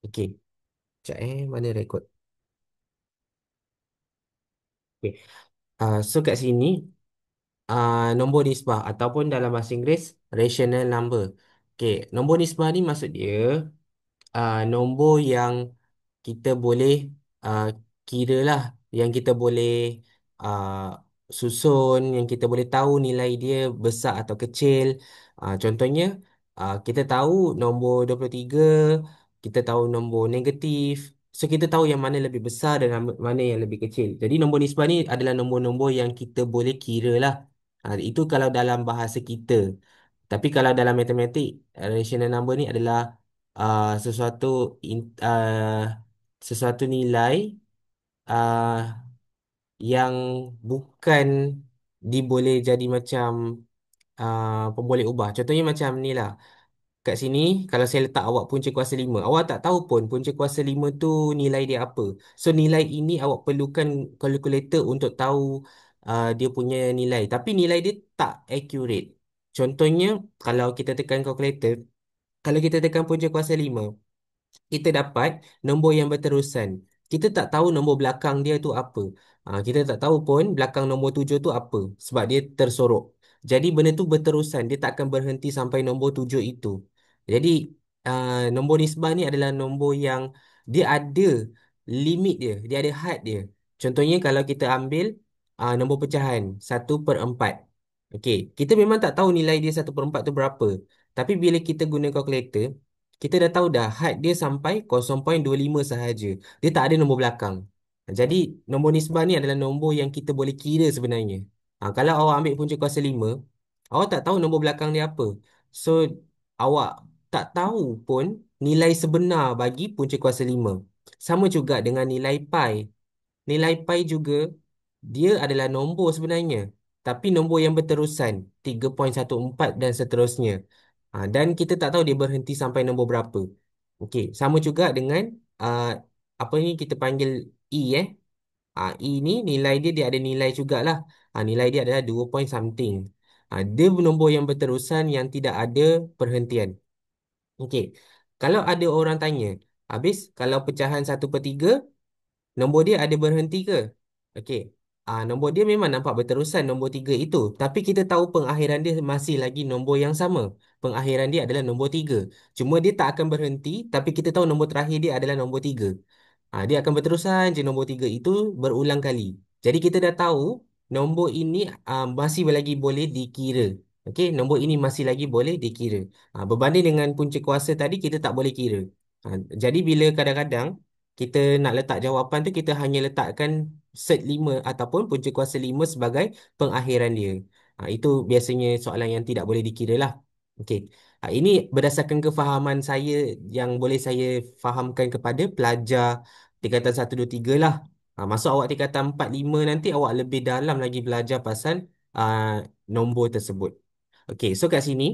Okey, sekejap mana rekod? Okey. So kat sini nombor nisbah ataupun dalam bahasa Inggeris rational number. Okey, nombor nisbah ni maksud dia nombor yang kita boleh uh, kira lah, yang kita boleh uh, susun, yang kita boleh tahu nilai dia besar atau kecil. Contohnya, kita tahu nombor 23, kita tahu nombor negatif. So, kita tahu yang mana lebih besar dan mana yang lebih kecil. Jadi, nombor nisbah ni adalah nombor-nombor yang kita boleh kira lah. Itu kalau dalam bahasa kita. Tapi kalau dalam matematik, rational number ni adalah sesuatu sesuatu nilai uh, yang bukan diboleh jadi macam pemboleh ubah. Contohnya macam ni lah. Kat sini, kalau saya letak awak punca kuasa 5, awak tak tahu pun punca kuasa 5 tu nilai dia apa. So, nilai ini awak perlukan kalkulator untuk tahu dia punya nilai. Tapi nilai dia tak accurate. Contohnya, kalau kita tekan kalkulator, kalau kita tekan punca kuasa 5, kita dapat nombor yang berterusan. Kita tak tahu nombor belakang dia tu apa. Kita tak tahu pun belakang nombor 7 tu apa sebab dia tersorok. Jadi benda tu berterusan. Dia tak akan berhenti sampai nombor 7 itu. Jadi nombor nisbah ni adalah nombor yang dia ada limit dia. Dia ada had dia. Contohnya kalau kita ambil nombor pecahan 1/4. Okey, kita memang tak tahu nilai dia 1/4 tu berapa. Tapi bila kita guna kalkulator, kita dah tahu dah had dia sampai 0.25 sahaja. Dia tak ada nombor belakang. Jadi nombor nisbah ni adalah nombor yang kita boleh kira sebenarnya. Kalau awak ambil punca kuasa 5, awak tak tahu nombor belakang dia apa. So awak tak tahu pun nilai sebenar bagi punca kuasa 5. Sama juga dengan nilai pi. Nilai pi juga dia adalah nombor sebenarnya. Tapi nombor yang berterusan 3.14 dan seterusnya. Dan kita tak tahu dia berhenti sampai nombor berapa. Okey, sama juga dengan uh, apa ni kita panggil E E ni nilai dia ada nilai jugalah. Nilai dia adalah 2 point something. Dia nombor yang berterusan yang tidak ada perhentian. Okey. Kalau ada orang tanya, habis kalau pecahan 1/3, nombor dia ada berhenti ke? Okey. Nombor dia memang nampak berterusan nombor 3 itu. Tapi kita tahu pengakhiran dia masih lagi nombor yang sama. Pengakhiran dia adalah nombor 3. Cuma dia tak akan berhenti. Tapi kita tahu nombor terakhir dia adalah nombor 3. Dia akan berterusan je nombor 3 itu berulang kali. Jadi kita dah tahu nombor ini masih lagi boleh dikira. Okey, nombor ini masih lagi boleh dikira. Berbanding dengan punca kuasa tadi kita tak boleh kira. Jadi bila kadang-kadang kita nak letak jawapan tu kita hanya letakkan set 5 ataupun punca kuasa 5 sebagai pengakhiran dia. Itu biasanya soalan yang tidak boleh dikira lah. Okey. Ini berdasarkan kefahaman saya yang boleh saya fahamkan kepada pelajar tingkatan 1, 2, 3 lah. Masuk awak tingkatan 4, 5 nanti awak lebih dalam lagi belajar pasal uh, nombor tersebut. Okey, so kat sini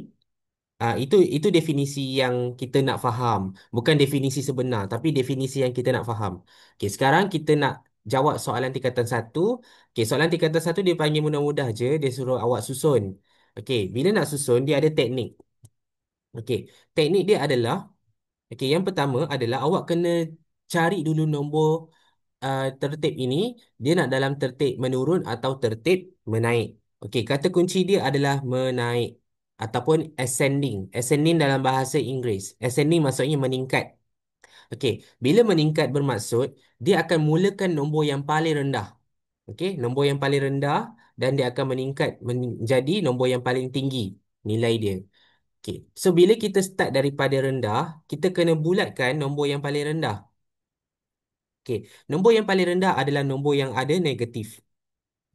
itu definisi yang kita nak faham. Bukan definisi sebenar, tapi definisi yang kita nak faham. Okey, sekarang kita nak jawab soalan tingkatan 1. Okey, soalan tingkatan 1 dia panggil mudah-mudah je. Dia suruh awak susun. Okey, bila nak susun, dia ada teknik. Okey, teknik dia adalah, okey, yang pertama adalah awak kena cari dulu nombor tertib ini, dia nak dalam tertib menurun atau tertib menaik. Okey, kata kunci dia adalah menaik ataupun ascending. Ascending dalam bahasa Inggeris. Ascending maksudnya meningkat. Okey, bila meningkat bermaksud dia akan mulakan nombor yang paling rendah. Okey, nombor yang paling rendah dan dia akan meningkat menjadi nombor yang paling tinggi nilai dia. Okey, so bila kita start daripada rendah, kita kena bulatkan nombor yang paling rendah. Okey, nombor yang paling rendah adalah nombor yang ada negatif.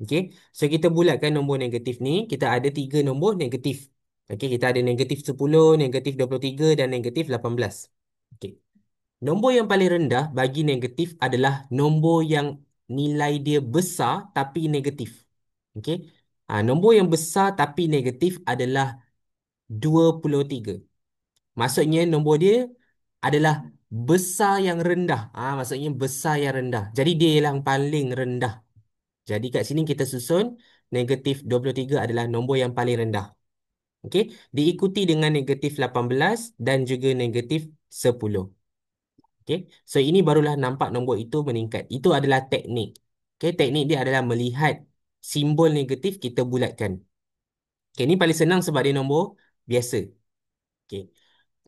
Okey, so kita bulatkan nombor negatif ni, kita ada tiga nombor negatif. Okey, kita ada negatif 10, negatif 23 dan negatif 18. Okey, nombor yang paling rendah bagi negatif adalah nombor yang nilai dia besar tapi negatif. Okey, nombor yang besar tapi negatif adalah 23. Maksudnya nombor dia adalah besar yang rendah. Maksudnya besar yang rendah. Jadi dia yang paling rendah. Jadi kat sini kita susun negatif 23 adalah nombor yang paling rendah. Okey, diikuti dengan negatif 18 dan juga negatif 10. Okay. So ini barulah nampak nombor itu meningkat. Itu adalah teknik. Okay. Teknik dia adalah melihat simbol negatif kita bulatkan. Okay. Ini paling senang sebab dia nombor biasa. Okay.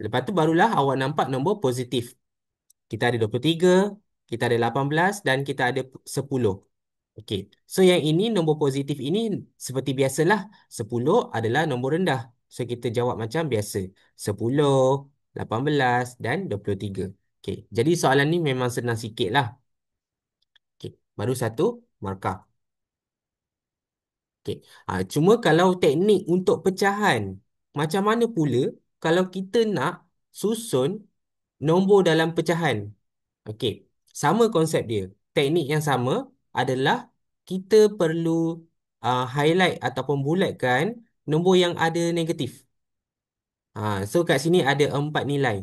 Lepas tu barulah awak nampak nombor positif. Kita ada 23, kita ada 18 dan kita ada 10. Okey. So yang ini nombor positif ini seperti biasalah 10 adalah nombor rendah. So kita jawab macam biasa. 10, 18 dan 23. Okey. Jadi soalan ni memang senang sikit lah. Okey. Baru satu markah. Okey. Cuma kalau teknik untuk pecahan, macam mana pula kalau kita nak susun nombor dalam pecahan? Okey, sama konsep dia. Teknik yang sama adalah kita perlu highlight ataupun bulatkan nombor yang ada negatif. So kat sini ada 4 nilai.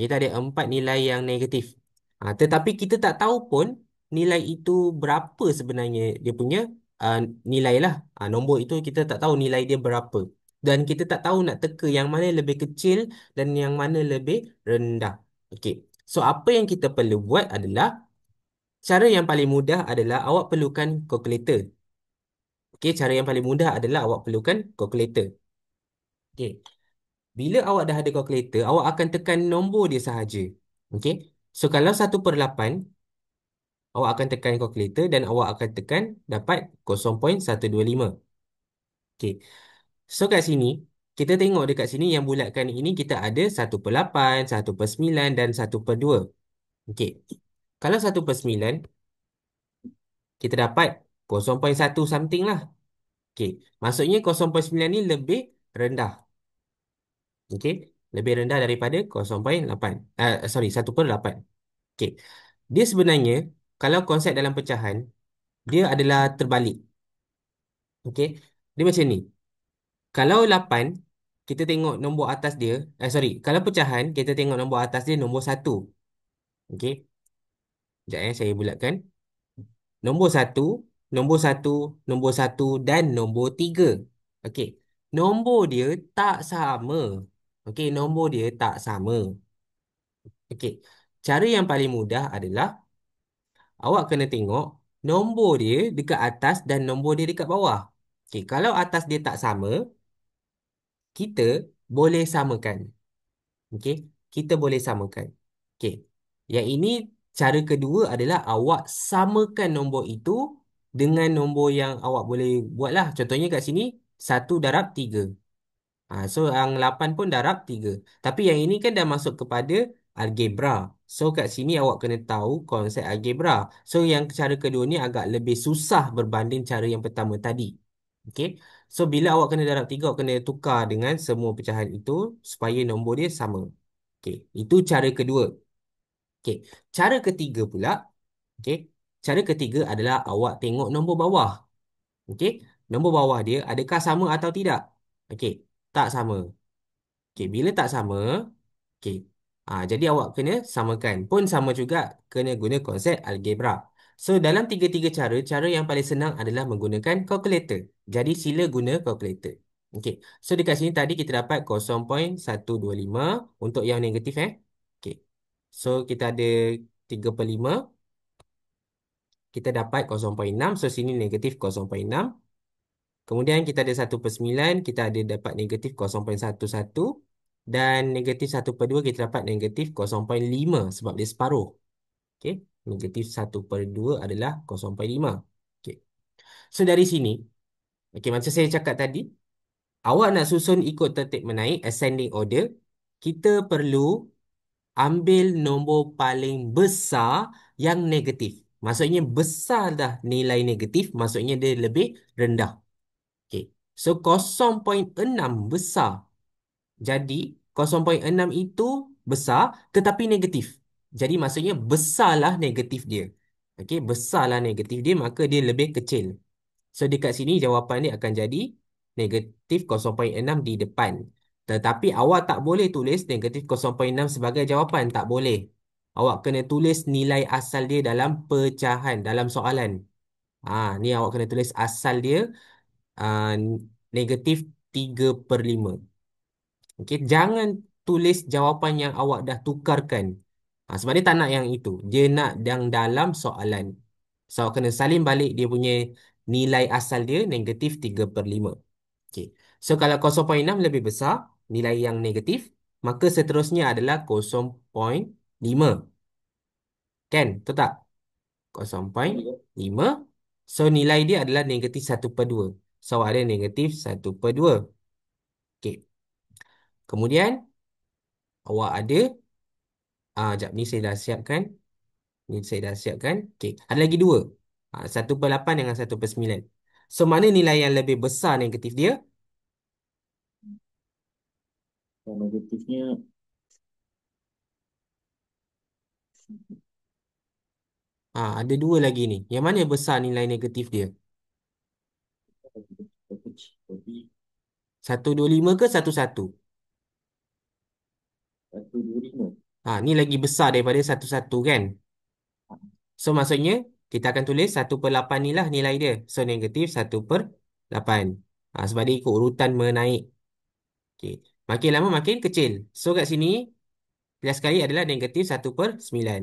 Kita ada 4 nilai yang negatif. Tetapi kita tak tahu pun nilai itu berapa sebenarnya dia punya uh, nilai lah. Nombor itu kita tak tahu nilai dia berapa. Dan kita tak tahu nak teka yang mana lebih kecil dan yang mana lebih rendah. Okey. So apa yang kita perlu buat adalah cara yang paling mudah adalah awak perlukan kalkulator. Okey, cara yang paling mudah adalah awak perlukan kalkulator. Okey. Bila awak dah ada kalkulator, awak akan tekan nombor dia sahaja. Okey. So kalau 1/8, awak akan tekan kalkulator dan awak akan tekan dapat 0.125. Okey. So kat sini, kita tengok dekat sini yang bulatkan ini kita ada 1/8, 1/9 dan 1/2. Okey. Kalau 1/9, kita dapat 0.1 something lah. Okey. Maksudnya 0.9 ni lebih rendah. Okey. Lebih rendah daripada 0.8. Sorry, 1/8. Okey. Dia sebenarnya, kalau konsep dalam pecahan, dia adalah terbalik. Okey. Dia macam ni. Kalau 8, kita tengok nombor atas dia. Kalau pecahan, kita tengok nombor atas dia nombor 1. Okey. Sekejap saya bulatkan. Nombor 1, nombor 1, nombor 1 dan nombor 3. Okey. Nombor dia tak sama. Okey, nombor dia tak sama. Okey. Cara yang paling mudah adalah awak kena tengok nombor dia dekat atas dan nombor dia dekat bawah. Okey, kalau atas dia tak sama, kita boleh samakan. Okey, kita boleh samakan. Okey. Yang ini cara kedua adalah awak samakan nombor itu dengan nombor yang awak boleh buatlah. Contohnya kat sini 1 darab 3. So yang 8 pun darab 3. Tapi yang ini kan dah masuk kepada algebra. So kat sini awak kena tahu konsep algebra. So yang cara kedua ni agak lebih susah berbanding cara yang pertama tadi. Okey. So bila awak kena darab 3, awak kena tukar dengan semua pecahan itu supaya nombor dia sama. Okey. Itu cara kedua. Okey. Cara ketiga pula. Okey. Cara ketiga adalah awak tengok nombor bawah. Okey. Nombor bawah dia adakah sama atau tidak? Okey. Tak sama. Okey, bila tak sama, okey. Jadi awak kena samakan. Pun sama juga kena guna konsep algebra. So dalam tiga-tiga cara, cara yang paling senang adalah menggunakan kalkulator. Jadi sila guna kalkulator. Okey. So dekat sini tadi kita dapat 0.125 untuk yang negatif Okey. So kita ada 3/5. Kita dapat 0.6. So sini negatif 0.6. Kemudian kita ada 1/9, kita ada dapat negatif 0.11 dan negatif 1/2 kita dapat negatif 0.5 sebab dia separuh. Okey, negatif 1/2 adalah 0.5. Okey. So dari sini, okey macam saya cakap tadi, awak nak susun ikut tertib menaik ascending order, kita perlu ambil nombor paling besar yang negatif. Maksudnya besar dah nilai negatif, maksudnya dia lebih rendah. Okey. So 0.6 besar. Jadi 0.6 itu besar tetapi negatif. Jadi maksudnya besarlah negatif dia. Okey, besarlah negatif dia maka dia lebih kecil. So dekat sini jawapan dia akan jadi negatif 0.6 di depan. Tetapi awak tak boleh tulis negatif 0.6 sebagai jawapan, tak boleh. Awak kena tulis nilai asal dia dalam pecahan, dalam soalan. Ni awak kena tulis asal dia uh, negatif 3/5. Okey, jangan tulis jawapan yang awak dah tukarkan. Sebab dia tak nak yang itu. Dia nak yang dalam soalan. So, kena salin balik dia punya nilai asal dia negatif 3/5. Okay. So, kalau 0,6 lebih besar, nilai yang negatif, maka seterusnya adalah 0,5. Kan? Betul tak? 0,5. So, nilai dia adalah negatif 1/2. So, ada negatif 1/2. Okay. Kemudian, awak ada, jap ni saya dah siapkan. Ni saya dah siapkan. Okey, ada lagi dua. 1/8 dengan 1/9. So, mana nilai yang lebih besar negatif dia? Yang negatifnya Ada dua lagi ni. Yang mana besar nilai negatif dia? kecil. Jadi 125 ke 11? 125. Ni lagi besar daripada 11 kan? So, maksudnya kita akan tulis 1/8 ni lah nilai dia. So, negatif 1/8. Sebab dia ikut urutan menaik. Okey. Makin lama makin kecil. So, kat sini, pilihan sekali adalah negatif 1/9.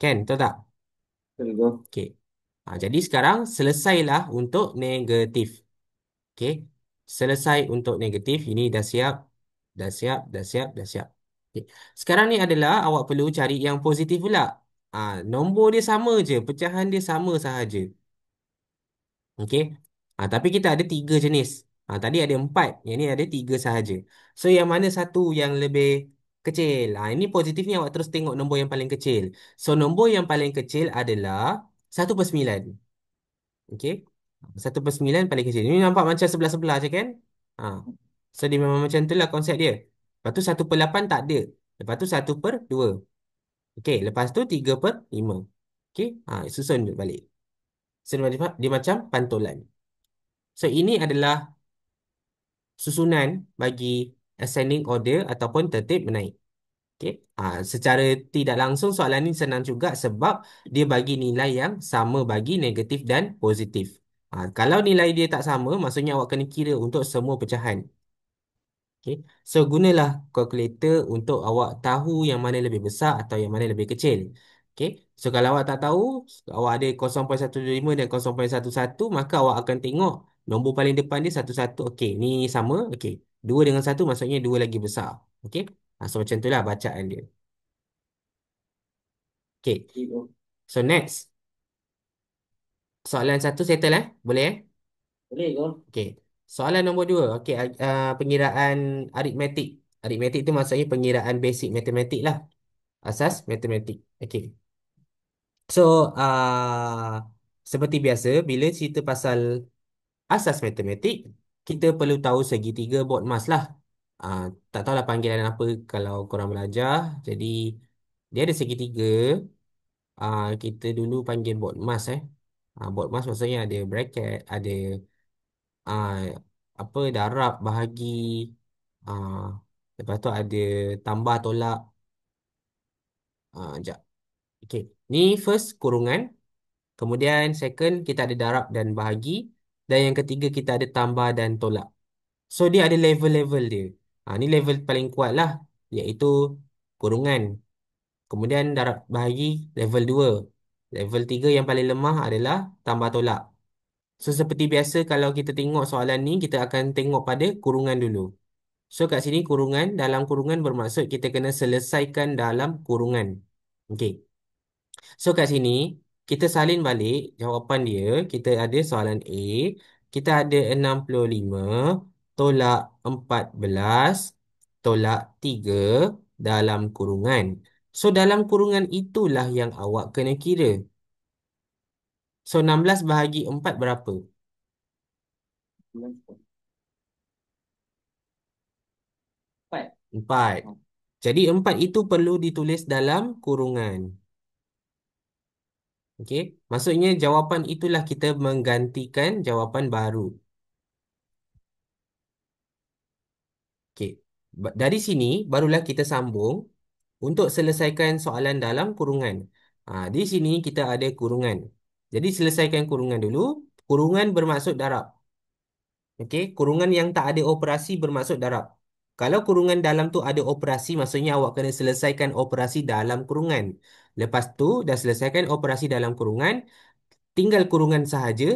Kan? Betul tak? Betul ke? Okey. Jadi sekarang selesailah untuk negatif. Okey. Selesai untuk negatif. Ini dah siap. Dah siap, dah siap, dah siap. Okey. Sekarang ni adalah awak perlu cari yang positif pula. Nombor dia sama je. Pecahan dia sama sahaja. Okey. Tapi kita ada tiga jenis. Tadi ada empat. Yang ni ada tiga sahaja. So yang mana satu yang lebih kecil? Ini positif ni awak terus tengok nombor yang paling kecil. So nombor yang paling kecil adalah 1/9. Okey. 1/9 paling kecil. Ini nampak macam sebelah-sebelah je kan? Ha. So dia memang macam tu lah konsep dia. Lepas tu 1/8 tak ada. Lepas tu 1/2. Okey. Lepas tu 3/5. Okey. Susun dia balik. So dia macam pantulan. So ini adalah susunan bagi ascending order ataupun tertib menaik. Okey. Secara tidak langsung soalan ini senang juga sebab dia bagi nilai yang sama bagi negatif dan positif. Kalau nilai dia tak sama, maksudnya awak kena kira untuk semua pecahan. Okey. So gunalah kalkulator untuk awak tahu yang mana lebih besar atau yang mana lebih kecil. Okey. So kalau awak tak tahu, awak ada 0,125 dan 0,11, maka awak akan tengok nombor paling depan dia 11. Okey, ni sama. Okey. 2 dengan 1 maksudnya 2 lagi besar. Okey. So macam itulah bacaan dia. Okey. So next, soalan satu settle Boleh Boleh ke? Okey. Soalan nombor dua. Okey, pengiraan aritmetik. Aritmetik tu maksudnya pengiraan basic matematik lah. Asas matematik. Okey. So, seperti biasa, bila cerita pasal asas matematik, kita perlu tahu segitiga Bodmas lah. Ah, tak tahulah panggilan apa kalau korang belajar. Jadi, dia ada segitiga. Kita dulu panggil Bodmas Bodmas maksudnya ada bracket, ada ah, apa darab bahagi, ah, lepas tu ada tambah tolak. Sekejap. Okay. Ni first kurungan. Kemudian second kita ada darab dan bahagi. Dan yang ketiga kita ada tambah dan tolak. So dia ada level-level dia. Ni level paling kuat lah. Iaitu kurungan. Kemudian darab bahagi level 2. Level 3 yang paling lemah adalah tambah tolak. So seperti biasa kalau kita tengok soalan ni kita akan tengok pada kurungan dulu. So kat sini kurungan, dalam kurungan bermaksud kita kena selesaikan dalam kurungan. Okey. So kat sini kita salin balik jawapan dia. Kita ada soalan A, kita ada 65 tolak 14 tolak 3 dalam kurungan. So dalam kurungan itulah yang awak kena kira. So 16 bahagi 4 berapa? 4. 4. Jadi 4 itu perlu ditulis dalam kurungan. Okey. Maksudnya jawapan itulah kita menggantikan jawapan baru. Okey. Dari sini barulah kita sambung untuk selesaikan soalan dalam kurungan. Di sini kita ada kurungan. Jadi selesaikan kurungan dulu. Kurungan bermaksud darab. Okey. Kurungan yang tak ada operasi bermaksud darab. Kalau kurungan dalam tu ada operasi, maksudnya awak kena selesaikan operasi dalam kurungan. Lepas tu, dah selesaikan operasi dalam kurungan, tinggal kurungan sahaja,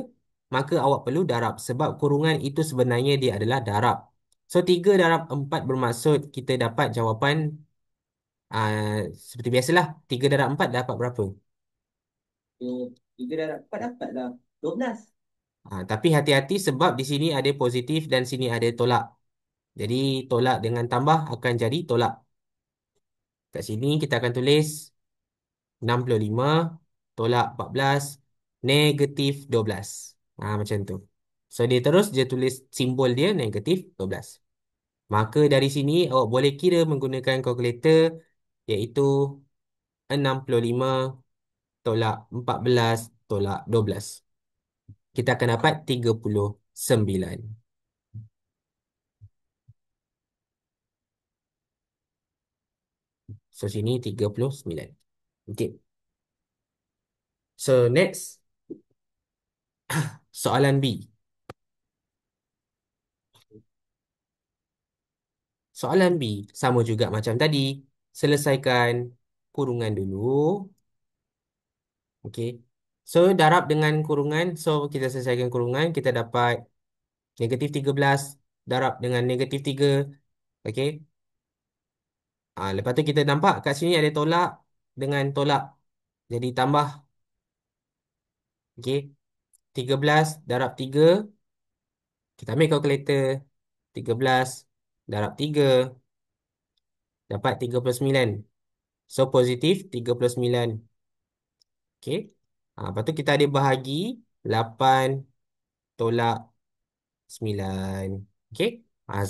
maka awak perlu darab. Sebab kurungan itu sebenarnya dia adalah darab. So, 3 darab 4 bermaksud kita dapat jawapan seperti biasalah. 3 darab 4 dapat berapa? Tiga darab empat dapat lah 12. Tapi hati-hati sebab di sini ada positif dan sini ada tolak. Jadi, tolak dengan tambah akan jadi tolak. Kat sini kita akan tulis 65 tolak 14 negatif 12. Macam tu. So dia terus dia tulis simbol dia negatif 12. Maka dari sini awak boleh kira menggunakan kalkulator iaitu 65 tolak 14 tolak 12. Kita akan dapat 39. So sini 39. Okay. So next soalan B. Soalan B sama juga macam tadi. Selesaikan kurungan dulu. Okey. So, darab dengan kurungan. So, kita selesaikan kurungan. Kita dapat negatif 13 darab dengan negatif 3. Okey. Lepas tu kita nampak kat sini ada tolak dengan tolak. Jadi, tambah. Okey. 13 darab 3. Kita ambil kalkulator. 13 darab 3. Dapat 39. So, positif 39. Okey. Lepas tu kita ada bahagi 8 tolak 9. Okey.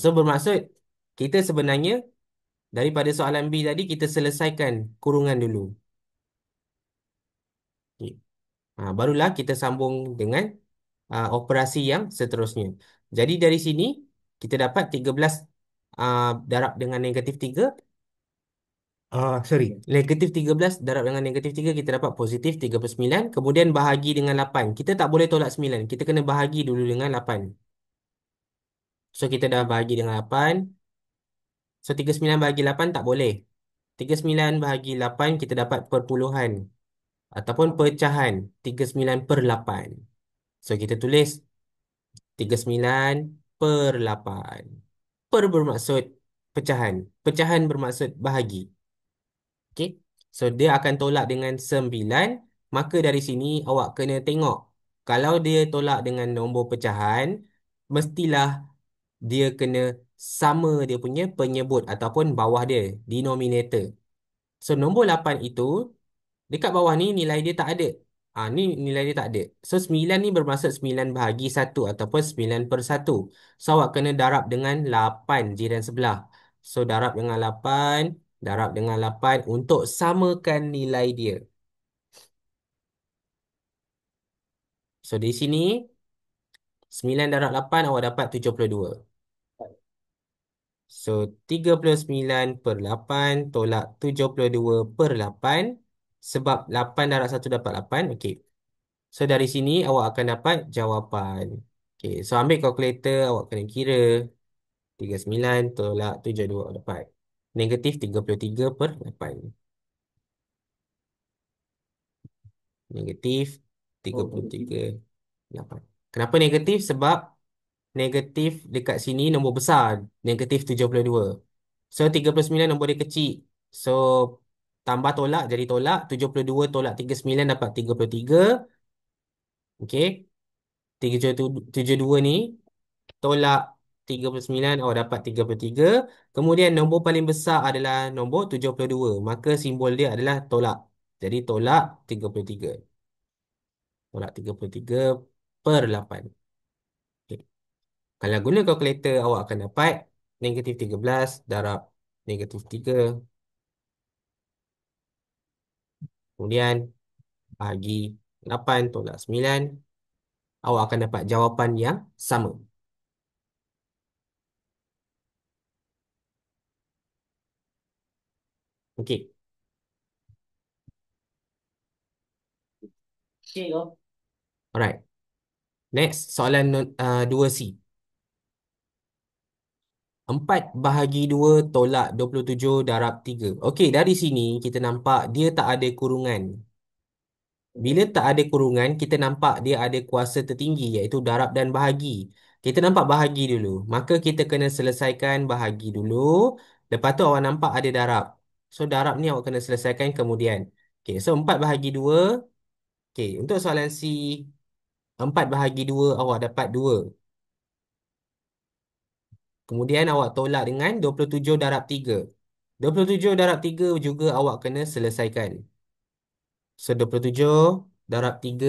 So bermaksud kita sebenarnya daripada soalan B tadi kita selesaikan kurungan dulu. Okey. Barulah kita sambung dengan operasi yang seterusnya. Jadi dari sini kita dapat 13 darab dengan negatif 3. Sorry. Negatif 13 darab dengan negatif 3 kita dapat positif 39. Kemudian bahagi dengan 8. Kita tak boleh tolak 9. Kita kena bahagi dulu dengan 8. So kita dah bahagi dengan 8. So 39 bahagi 8 tak boleh. 39 bahagi 8 kita dapat perpuluhan ataupun pecahan 39 per 8. So kita tulis 39 per 8. Per bermaksud pecahan. Pecahan bermaksud bahagi. Okey. So dia akan tolak dengan 9. Maka dari sini awak kena tengok. Kalau dia tolak dengan nombor pecahan, mestilah dia kena sama dia punya penyebut ataupun bawah dia, denominator. So nombor 8 itu dekat bawah ni nilai dia tak ada. Ni nilai dia tak ada. So 9 ni bermaksud 9 bahagi 1 ataupun 9 per 1. So awak kena darab dengan 8 jiran sebelah. So darab dengan 8, darab dengan 8 untuk samakan nilai dia. So di sini 9 darab 8 awak dapat 72. So 39 per 8 tolak 72 per 8. Sebab 8 darab 1 dapat 8. Okey. So dari sini awak akan dapat jawapan. Okay, so ambil kalkulator awak kena kira 39 tolak 72 awak dapat negatif 33 per 8. Negatif Oh, positif. 33 8. Kenapa negatif? Sebab negatif dekat sini nombor besar, negatif 72. So 39 nombor dia kecil. So tambah tolak jadi tolak, 72 tolak 39 dapat 33. Okey. 72 ni tolak 39, awak dapat 33. Kemudian nombor paling besar adalah nombor 72. Maka simbol dia adalah tolak. Jadi tolak 33. Tolak 33 per 8. Okey. Kalau guna kalkulator, awak akan dapat negatif 13 darab negatif 3. Kemudian bagi 8 tolak 9. Awak akan dapat jawapan yang sama. Okey. Okey kau. Alright. Next, soalan 2C. 4/2 tolak 27 darab 3. Okey, dari sini kita nampak dia tak ada kurungan. Bila tak ada kurungan, kita nampak dia ada kuasa tertinggi iaitu darab dan bahagi. Kita nampak bahagi dulu. Maka kita kena selesaikan bahagi dulu. Lepas tu awak nampak ada darab. So darab ni awak kena selesaikan kemudian. Okey, so 4/2. Okey, untuk soalan C, 4/2 awak dapat 2. Kemudian awak tolak dengan 27 darab 3. 27 darab 3 juga awak kena selesaikan. So 27 darab 3,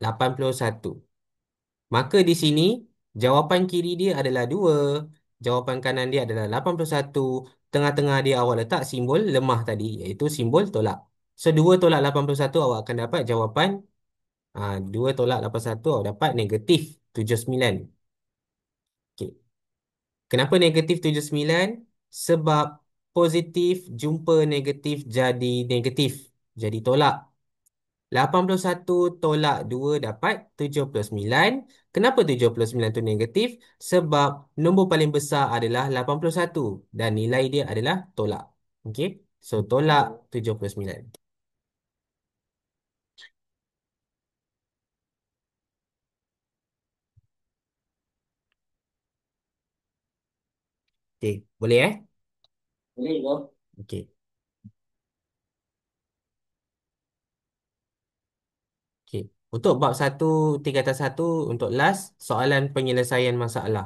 81. Maka di sini jawapan kiri dia adalah 2. Jawapan kanan dia adalah 81. Tengah-tengah dia awak letak simbol lemah tadi iaitu simbol tolak. So 2 tolak 81 awak akan dapat jawapan 2 tolak 81 awak dapat negatif 79. Okey. Kenapa negatif 79? Sebab positif jumpa negatif jadi negatif. Jadi tolak. 81 tolak 2 dapat 79. Kenapa 79 tu negatif? Sebab nombor paling besar adalah 81 dan nilai dia adalah tolak. Okey. So tolak 79. Okey, boleh Boleh bro. Okey. Okey. Untuk bab 1 3/1 untuk last soalan penyelesaian masalah.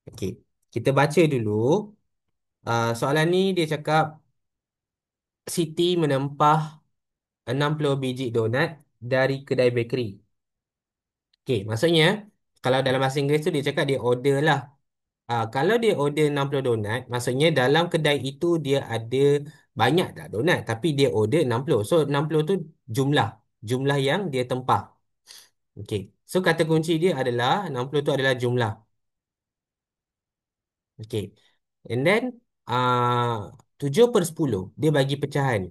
Okey. Kita baca dulu. Soalan ni dia cakap Siti menempah 60 biji donat dari kedai bakery. Okey, maksudnya kalau dalam bahasa Inggeris tu dia cakap dia order lah. Kalau dia order 60 donat, maksudnya dalam kedai itu dia ada banyak tak donat tapi dia order 60. So 60 tu jumlah jumlah yang dia tempah. Okey. So kata kunci dia adalah 60 tu adalah jumlah. Okey. And then 7/10 dia bagi pecahan.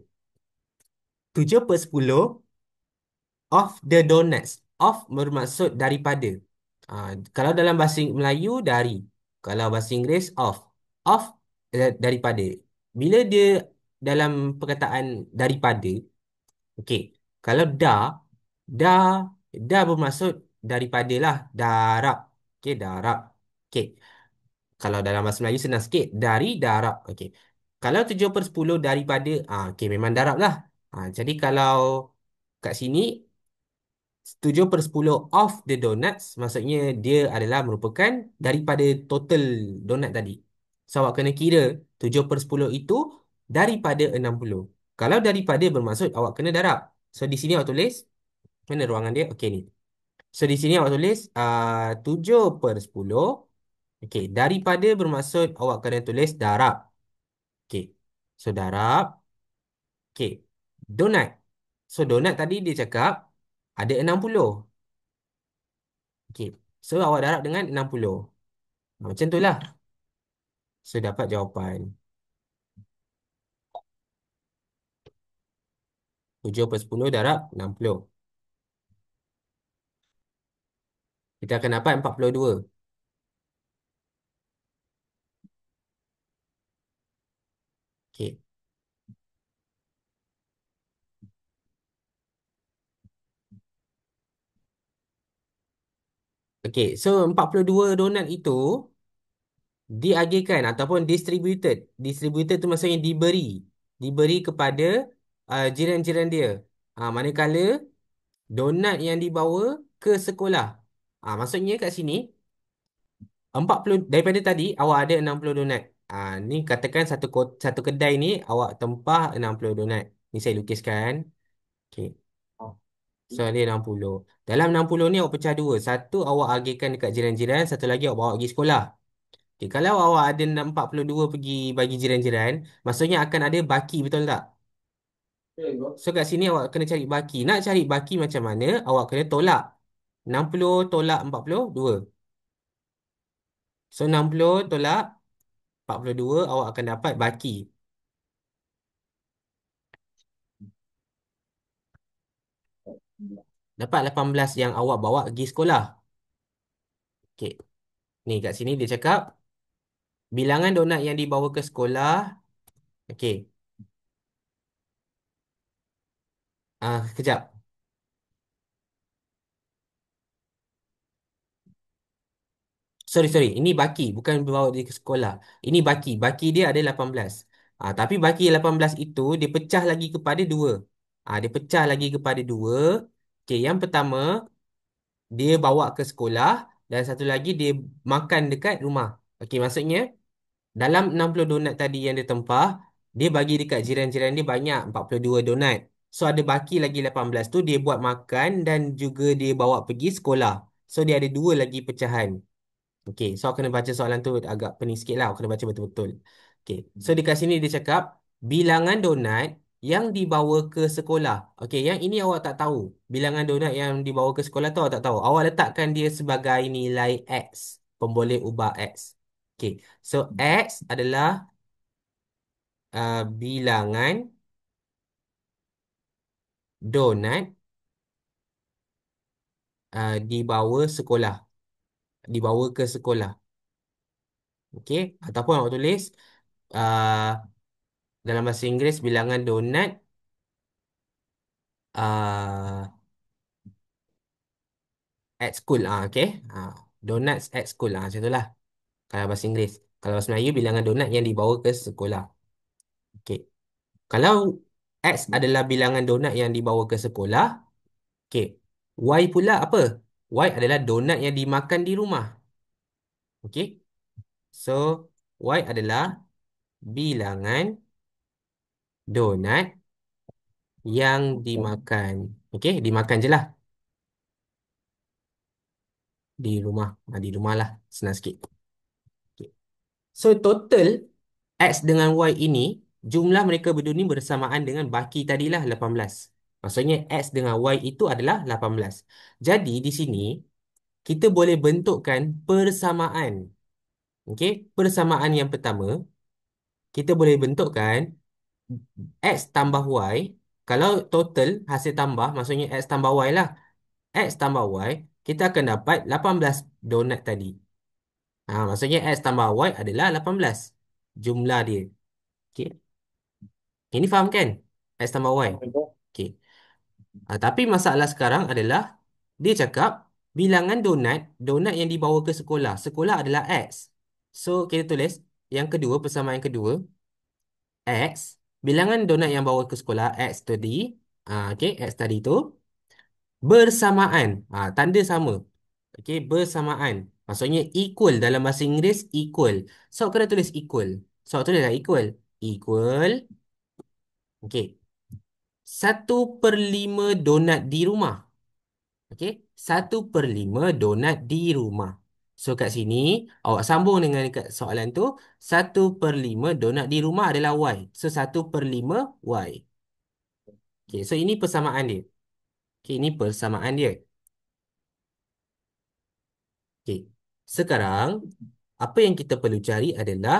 7/10 of the donuts. Of bermaksud daripada. Kalau dalam bahasa Melayu dari. Kalau bahasa Inggeris of. Of daripada. Bila dia dalam perkataan daripada. Okey. Kalau dah, dah bermaksud daripada lah. Darab. Okey, darab. Okey. Kalau dalam bahasa Melayu senang sikit. Dari darab. Okey. Kalau 7/10 daripada. Okey, memang darab lah. Jadi kalau kat sini 7/10 of the donuts maksudnya dia adalah merupakan daripada total donat tadi. So awak kena kira 7/10 itu daripada 60. Kalau daripada bermaksud awak kena darab. So di sini awak tulis mana ruangan dia? Okey ni. So di sini awak tulis 7/10. Okey, daripada bermaksud awak kena tulis darab. Okey. So darab. Okey. Donat. So donat tadi dia cakap ada 60. Okey. So awak darab dengan 60. Macam tu lah. So dapat jawapan 7/10 darab 60. Kita akan dapat 42. Okey. Okey. So 42 donat itu diagihkan ataupun distributed. Distributed tu maksudnya diberi. Diberi kepada jiran-jiran dia. Manakala donat yang dibawa ke sekolah. Maksudnya kat sini 40 daripada tadi awak ada 60 donat. Ni katakan satu kedai ni awak tempah 60 donat. Ni saya lukiskan. Okey. So dia 60. Dalam 60 ni awak pecah dua. Satu awak agihkan dekat jiran-jiran, satu lagi awak bawa pergi sekolah. Okay, kalau awak ada 42 pergi bagi jiran-jiran, maksudnya akan ada baki, betul tak? Boleh bro. So kat sini awak kena cari baki. Nak cari baki macam mana? Awak kena tolak. 60 tolak 42. So 60 tolak 42 awak akan dapat baki. Dapat 18 yang awak bawa pergi sekolah. Okey. Ni kat sini dia cakap bilangan donat yang dibawa ke sekolah. Okey. Kejap. Sorry, sorry. Ini baki, bukan bawa dia ke sekolah. Ini baki. Baki dia ada 18. Tapi baki 18 itu dia pecah lagi kepada dua. Dia pecah lagi kepada dua. Okey, yang pertama dia bawa ke sekolah dan satu lagi dia makan dekat rumah. Okey, maksudnya dalam 60 donat tadi yang dia tempah, dia bagi dekat jiran-jiran dia banyak 42 donat. So ada baki lagi 18 tu dia buat makan dan juga dia bawa pergi sekolah. So dia ada dua lagi pecahan. Okey, so aku kena baca soalan tu agak pening sikit lah. Aku kena baca betul-betul. Okey, so dekat sini dia cakap bilangan donat yang dibawa ke sekolah. Okey, yang ini awak tak tahu. Bilangan donat yang dibawa ke sekolah tu awak tak tahu. Awak letakkan dia sebagai nilai X. Pemboleh ubah X. Okey, so X adalah bilangan donat dibawa sekolah. Dibawa ke sekolah. Okey, ataupun awak tulis uh, dalam bahasa Inggeris bilangan donat uh, at school. Okay. Donuts at school. Macam itulah. Kalau bahasa Inggeris. Kalau bahasa Melayu, bilangan donat yang dibawa ke sekolah. Okay. Kalau X adalah bilangan donat yang dibawa ke sekolah. Okay. Y pula apa? Y adalah donat yang dimakan di rumah. Okay. So, Y adalah bilangan donat yang dimakan. Okay. Dimakan je lah. Di rumah. Di rumah lah. Senang sikit. Okay. So, total X dengan Y ini, jumlah mereka berdua ni bersamaan dengan baki tadilah 18. Maksudnya X dengan Y itu adalah 18. Jadi di sini, kita boleh bentukkan persamaan. Okey, persamaan yang pertama, kita boleh bentukkan X tambah Y. Kalau total hasil tambah, maksudnya X tambah Y lah. X tambah Y, kita akan dapat 18 donat tadi. Maksudnya X tambah Y adalah 18. Jumlah dia. Okey. Ini faham kan? X tambah Y. Okey. Tapi masalah sekarang adalah dia cakap bilangan donat, donat yang dibawa ke sekolah. Sekolah adalah X. So kita tulis yang kedua, persamaan yang kedua, X. Bilangan donat yang bawa ke sekolah X tadi. Okey, X tadi tu bersamaan. Tanda sama. Okey, bersamaan. Maksudnya equal dalam bahasa Inggeris equal. So kena tulis equal. So tulislah equal. Equal. Okey. 1/5 donat di rumah. Okey, 1/5 donat di rumah. So kat sini, awak sambung dengan kat soalan tu, 1/5 donat di rumah adalah Y. So 1/5 Y. Okey, so ini persamaan dia. Okey, ini persamaan dia. Okey, sekarang, apa yang kita perlu cari adalah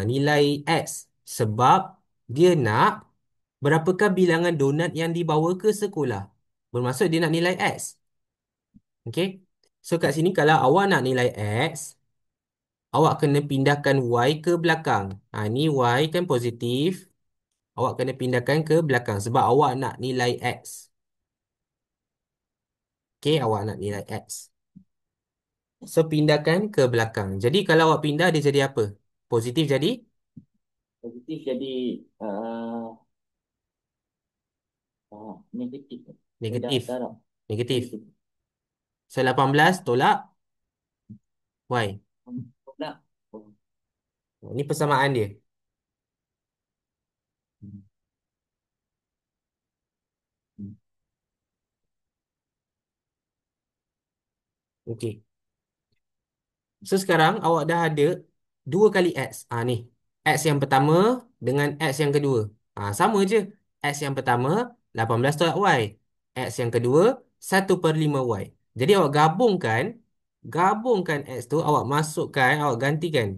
nilai X. Sebab dia nak berapakah bilangan donat yang dibawa ke sekolah. Bermaksud dia nak nilai X. Okey. So kat sini kalau awak nak nilai X, awak kena pindahkan Y ke belakang. Ni Y kan positif. Awak kena pindahkan ke belakang sebab awak nak nilai X. Okey, awak nak nilai X. So pindahkan ke belakang. Jadi kalau awak pindah dia jadi apa? Positif jadi Positif jadi negatif. negatif. Dah tak? Negatif. Negatif. So 18 tolak Y. Pula. Oh. Ini persamaan dia. Hmm. Hmm. Okey. So sekarang awak dah ada dua kali X. Ni. X yang pertama dengan X yang kedua. Sama je. X yang pertama 18 tolak Y. X yang kedua 1/5 Y. Jadi awak gabungkan. Gabungkan X tu awak masukkan. Awak gantikan.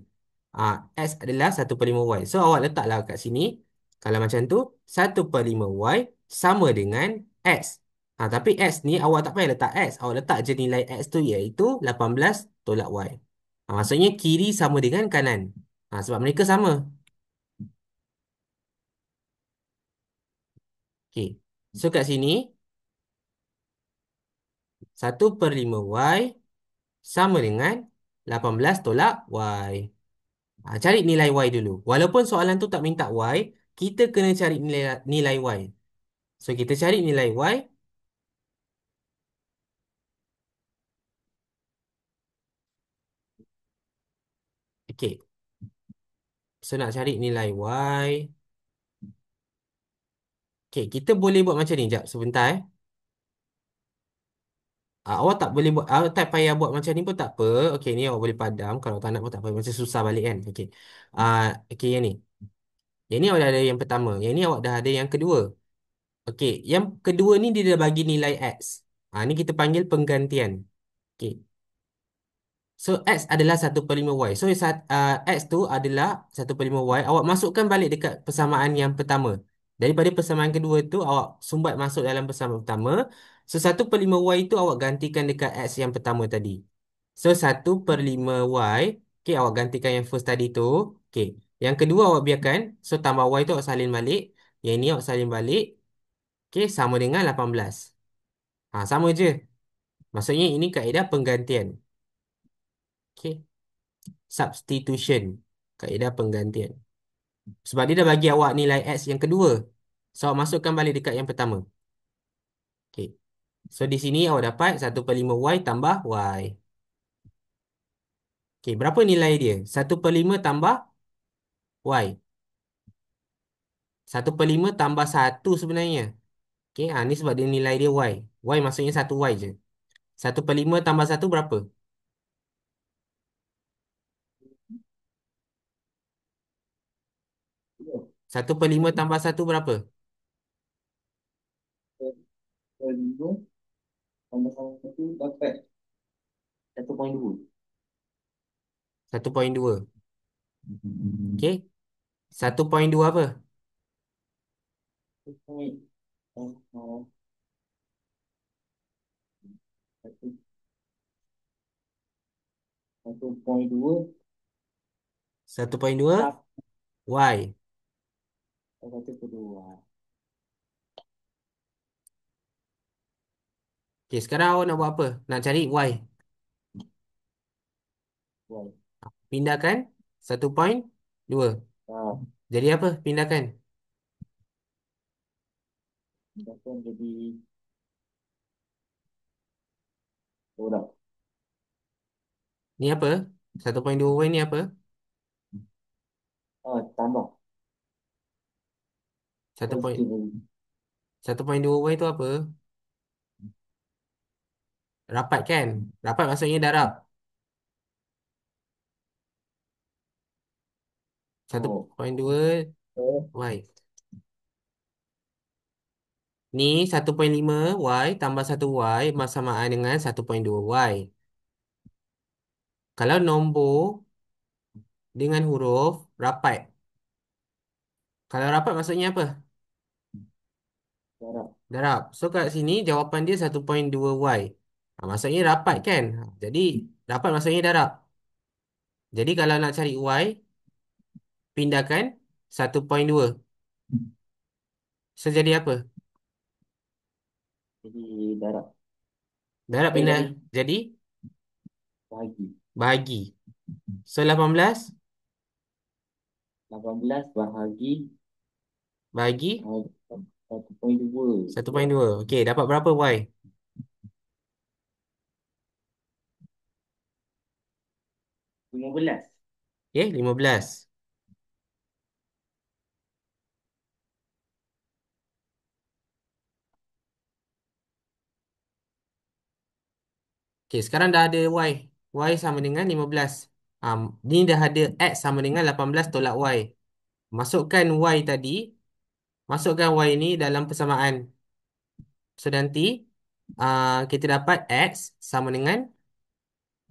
X adalah 1/5 Y. So awak letaklah kat sini. Kalau macam tu 1/5 Y sama dengan X. Tapi X ni awak tak payah letak X. Awak letak je nilai X tu iaitu 18 tolak Y. Maksudnya kiri sama dengan kanan. Sebab mereka sama. Okey. So kat sini 1/5 Y sama dengan 18 tolak Y. Cari nilai Y dulu. Walaupun soalan tu tak minta Y, kita kena cari nilai Y. So kita cari nilai Y. Okey. So nak cari nilai Y. Okey, kita boleh buat macam ni. Jap, sebentar awak tak boleh buat, awak tak payah buat macam ni pun tak apa. Okey, ni awak boleh padam. Kalau tak nak pun tak apa. Macam susah balik kan. Okey. Okey, yang ni. Yang ni awak dah ada yang pertama. Yang ni awak dah ada yang kedua. Okey, yang kedua ni dia dah bagi nilai X. Ni kita panggil penggantian. Okey. So, X adalah 1/5 Y. So, X tu adalah 1/5 Y. Awak masukkan balik dekat persamaan yang pertama. Daripada persamaan kedua tu, awak sumbat masuk dalam persamaan pertama. So, 1/5 Y tu awak gantikan dekat X yang pertama tadi. So, 1/5 Y. Okay, awak gantikan yang first tadi tu. Okay. Yang kedua awak biarkan. So, tambah Y tu awak salin balik. Yang ni awak salin balik. Okay, sama dengan 18. Sama je. Maksudnya ini kaedah penggantian. Okay. Substitution. Kaedah penggantian. Sebab dia dah bagi awak nilai X yang kedua. So, awak masukkan balik dekat yang pertama. Okay. So, di sini awak dapat 1/5 Y tambah Y. Okay, berapa nilai dia? 1/5 tambah Y. 1/5 tambah 1 sebenarnya. Okay, ni sebab dia nilai dia Y. Y maksudnya 1Y je. 1/5 tambah 1 berapa? 1/5 tambah 1 berapa? 5 tambah 1 dapat 1.2. 1.2. Okay. 1.2 apa? 1.2 1.2 tak Y. 1.2. Okay, sekarang awak nak buat apa? Nak cari Y. Y. Pindahkan 1.2. Ah, Jadi apa? Pindahkan. akan jadi orang. Ni apa? 1.2 Y ni apa? Tambah 1 point, positif. 1.2 Y tu apa? Rapat kan? Rapat maksudnya darab. Oh, 1.2 oh, Y. Ni 1.5 Y tambah 1 Y bersamaan dengan 1.2 Y. Kalau nombor dengan huruf rapat. Kalau rapat maksudnya apa? darab. Darab. So kat sini jawapan dia 1.2 Y. Maksudnya rapat kan? Jadi rapat maksudnya darab. Jadi kalau nak cari Y, pindahkan 1.2. So jadi apa? Jadi darab. Darab pindah Jadi jadi bahagi. bahagi. So 18 18 bahagi bahagi 1.2. 1.2. Okey, dapat berapa Y? 15. Okey, 15. Okey, sekarang dah ada Y. Y sama dengan 15. Ni dah ada X sama dengan 18 tolak Y. Masukkan Y tadi, masukkan Y ni dalam persamaan. So nanti kita dapat X sama dengan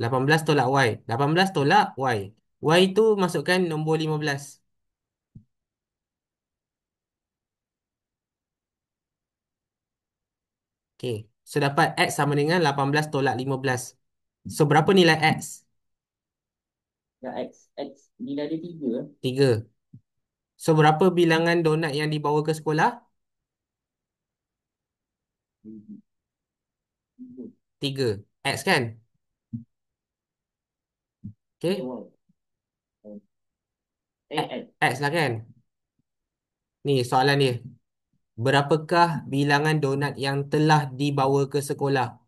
18 tolak Y. 18 tolak Y. Y itu masukkan nombor 15. Okey, Okey. So dapat X sama dengan 18 tolak 15. So berapa nilai X? Dah X. X. Nilai dia 3. 3. So berapa bilangan donat yang dibawa ke sekolah? 3. X kan? Okey. Wow. X, X. X lah kan? Ni soalan dia. Berapakah bilangan donat yang telah dibawa ke sekolah?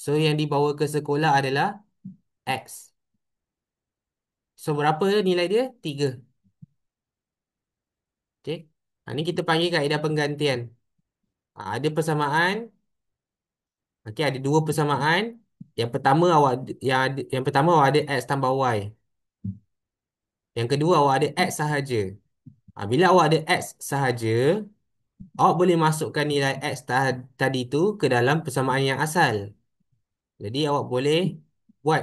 So yang dibawa ke sekolah adalah X. So berapa nilai dia? 3. Okey. Ni kita panggil kaedah penggantian. Ada persamaan. Okey, ada dua persamaan. Yang pertama yang pertama awak ada X tambah Y. Yang kedua awak ada X sahaja. Bila awak ada X sahaja, awak boleh masukkan nilai X tadi tu ke dalam persamaan yang asal. Jadi awak boleh buat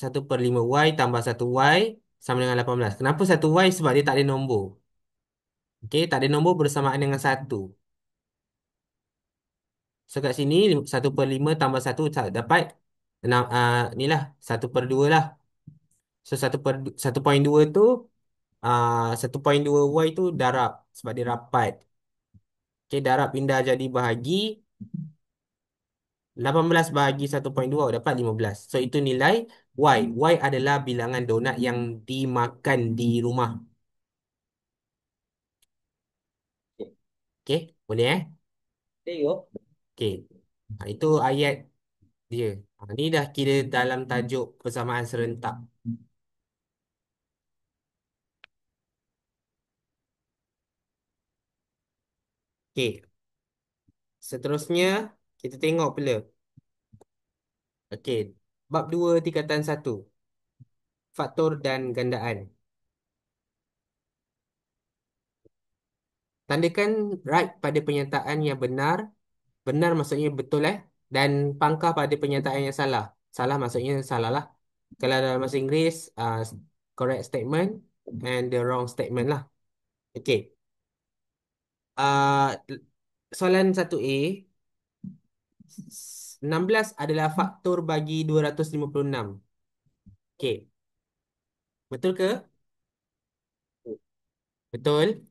1/5 Y tambah 1Y sama dengan 18. Kenapa 1Y? Sebab dia tak ada nombor. Okey, tak ada nombor bersamaan dengan 1. So kat sini 1/5 tambah 1 dapat 6, ni lah 1/2 lah. So 1/2 tu 1/2 Y tu darab sebab dia rapat. Okey, darab pindah jadi bahagi. 18 bahagi 1/2 dapat 15. So itu nilai Y. Y adalah bilangan donat yang dimakan di rumah. Okay. Okey, boleh Tengok. Okey. Itu ayat dia. Ni dah kira dalam tajuk persamaan serentak. Okey. Seterusnya kita tengok pula. Okey. Bab 2 tingkatan 1. Faktor dan gandaan. Tandakan right pada pernyataan yang benar. Benar maksudnya betul dan pangkah pada pernyataan yang salah. Salah maksudnya salah lah. Kalau dalam bahasa Inggeris, correct statement and the wrong statement lah. Okey. Uh, Soalan 1A. 16 adalah faktor bagi 256. Okey. Betul ke? Betul.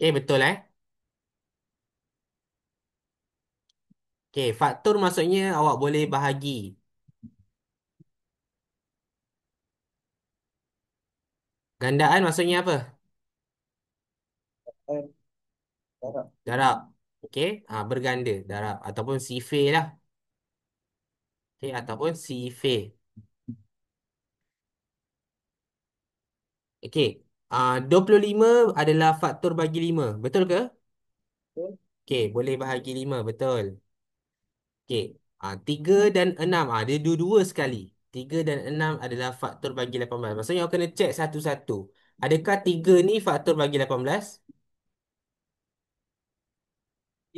Betul Okey, faktor maksudnya awak boleh bahagi. Gandaan maksudnya apa? Darab. Darab. Okey, berganda, darab ataupun sifir lah. Okey, ataupun sifir. Okey. 25 adalah faktor bagi 5. Betul ke? Okey, boleh bahagi 5. Betul. Okey. 3 dan 6. Dia dua-dua sekali. 3 dan 6 adalah faktor bagi 18. Maksudnya awak kena cek satu-satu. Adakah 3 ni faktor bagi 18?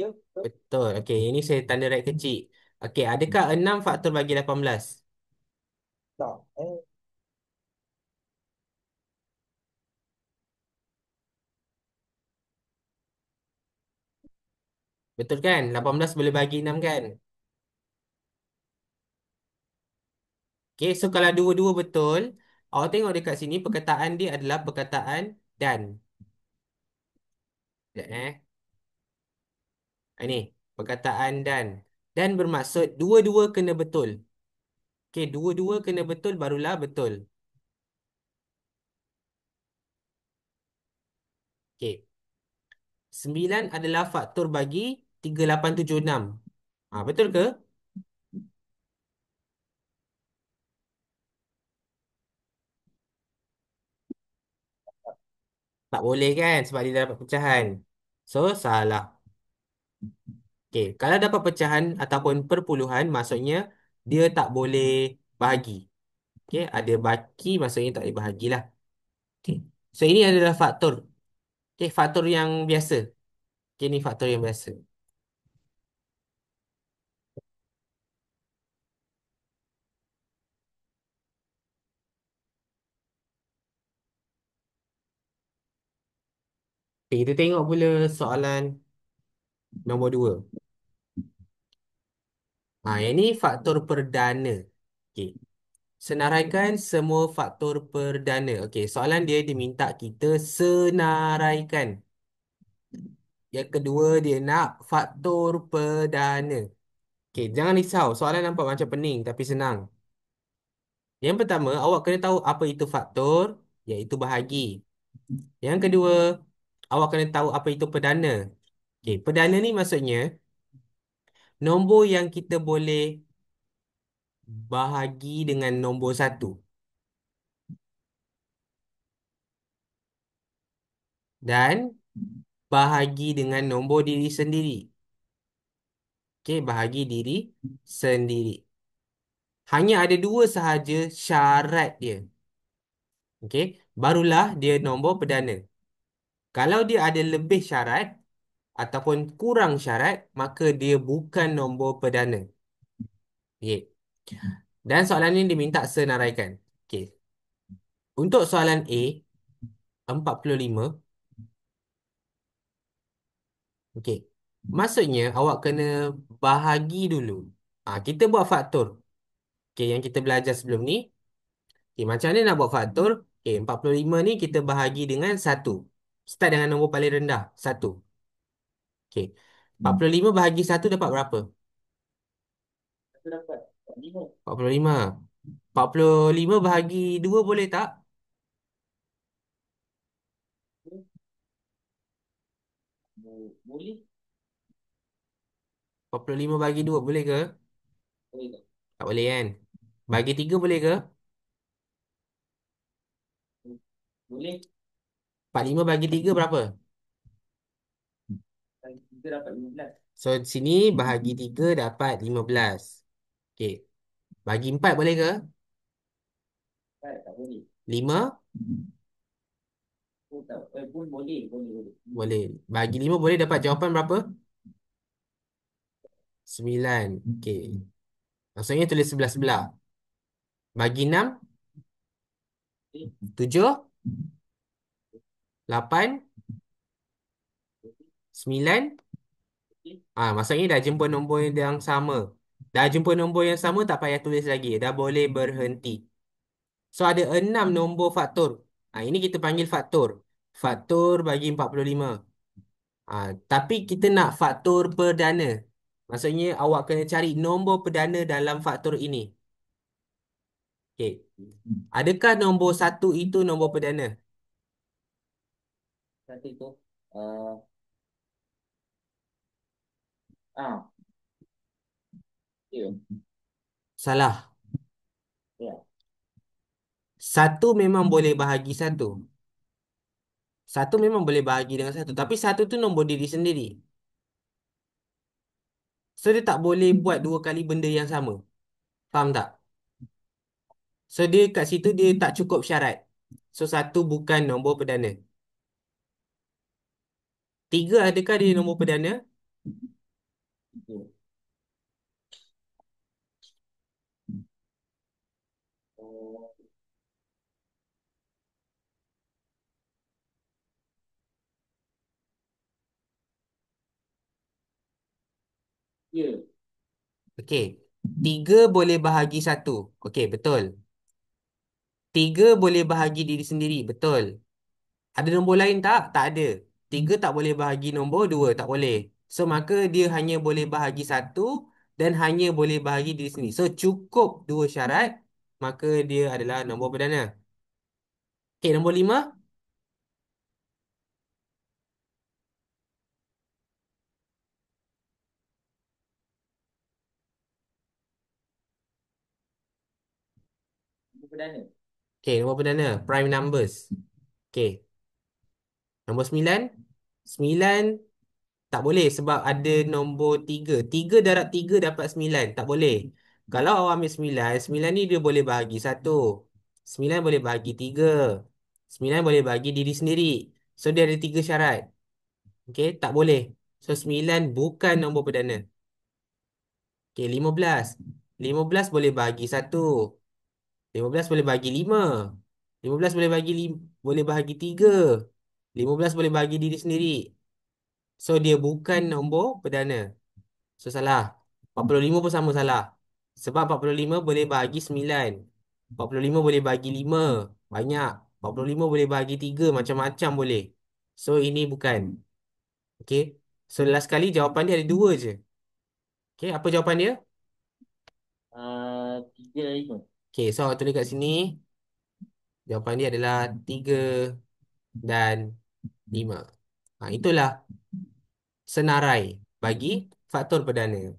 Ya. Betul. Okey, ini saya tanda right kecil. Okey, adakah 6 faktor bagi 18? Tak. Betul kan? 18 boleh bagi 6 kan? Okey, so kalau dua-dua betul, awak tengok dekat sini perkataan dia adalah perkataan dan. Sekejap, Ini perkataan dan. Dan bermaksud dua-dua kena betul. Okey, dua-dua kena betul barulah betul. Okey. 9 adalah faktor bagi 3876. Betul ke? Tak boleh kan sebab dia dapat pecahan. So, salah. Okey, kalau dapat pecahan ataupun perpuluhan maksudnya dia tak boleh bahagi. Okey, ada baki maksudnya tak boleh bahagilah. Okey. So ini adalah faktor. Okey, faktor yang biasa. Okey, ni faktor yang biasa. Okay, kita tengok pula soalan nombor 2. Yang ni faktor perdana. Okay. Senaraikan semua faktor perdana. Okey, soalan dia diminta kita senaraikan. Yang kedua dia nak faktor perdana. Okey, jangan risau. Soalan nampak macam pening tapi senang. Yang pertama, awak kena tahu apa itu faktor, iaitu bahagi. Yang kedua, awak kena tahu apa itu perdana. Okey, perdana ni maksudnya nombor yang kita boleh bahagi dengan nombor satu dan bahagi dengan nombor diri sendiri. Okey, bahagi diri sendiri. Hanya ada dua sahaja syarat dia. Okey, barulah dia nombor perdana. Kalau dia ada lebih syarat ataupun kurang syarat, maka dia bukan nombor perdana. Okey. Dan soalan ini diminta senaraikan. Okey. Untuk soalan A, 45. Okey. Maksudnya awak kena bahagi dulu. Kita buat faktor. Okey, yang kita belajar sebelum ni. Okay, macam mana nak buat faktor? Okay, 45 ni kita bahagi dengan satu. Start dengan nombor paling rendah, satu. Okay. 45 bahagi satu dapat berapa? Aku dapat 5. 45. 45 bahagi 2 boleh tak? Boleh? 45 bahagi 2 boleh ke? Boleh tak? Tak boleh kan? Bahagi 3 boleh ke? Boleh? 45 bahagi 3 berapa? Kita dapat 15. So, sini bahagi 3 dapat 15. Okay. Bagi 4 boleh ke? Tak boleh. 5 Oh, tak. Pun boleh. Boleh, boleh. boleh. Bagi 5 boleh dapat jawapan berapa? 9. Okay. Maksudnya tulis sebelah-sebelah. Bagi 6, Boleh. 7, 8, 9. Boleh. Maksudnya dah jumpa nombor yang sama. Dah jumpa nombor yang sama tak payah tulis lagi. Dah boleh berhenti. So ada 6 nombor faktor. Ini kita panggil faktor. Faktor bagi 45. Tapi kita nak faktor perdana. Maksudnya awak kena cari nombor perdana dalam faktor ini. Okey. Adakah nombor satu itu nombor perdana? Satu tu. Uh, ah, ya. Salah. Ya. Satu memang boleh bahagi satu. Satu memang boleh bahagi dengan satu. Tapi satu tu nombor diri sendiri. So, dia tak boleh buat dua kali benda yang sama. Faham tak? So, dia kat situ dia tak cukup syarat. So, satu bukan nombor perdana. Tiga adakah dia nombor perdana? Itu. Oh, ya. Okey. Tiga boleh bahagi satu. Okey, betul. Tiga boleh bahagi diri sendiri. Betul. Ada nombor lain tak? Tak ada. Tiga tak boleh bahagi nombor dua. Tak boleh. So, maka dia hanya boleh bahagi satu dan hanya boleh bahagi diri sendiri. So, cukup dua syarat. Maka dia adalah nombor perdana. Okey, nombor 5. Itu perdana. Okey, nombor perdana. Prime numbers. Okey. Nombor 9. 9 tak boleh sebab ada nombor 3. 3 darab 3 dapat 9. Tak boleh. Kalau awak ambil 9, 9 ni dia boleh bahagi satu. 9 boleh bahagi 3. 9 boleh bahagi diri sendiri. So, dia ada 3 syarat. Okey, tak boleh. So, 9 bukan nombor perdana. Okey, 15. 15 boleh bahagi satu. 15 boleh bahagi 5. 15 boleh bahagi 5, boleh bahagi 3. 15 boleh bagi diri sendiri. So dia bukan nombor perdana. So salah. 45 pun sama salah. Sebab 45 boleh bagi 9. 45 boleh bagi 5. Banyak. 45 boleh bagi 3. Macam-macam boleh. So ini bukan. Okay. So last kali jawapan dia ada dua je. Okay. Apa jawapan dia? Tiga dan lima. Okay. So awak tulis kat sini. Jawapan dia adalah 3 dan 5. Ha, itulah senarai bagi faktor perdana.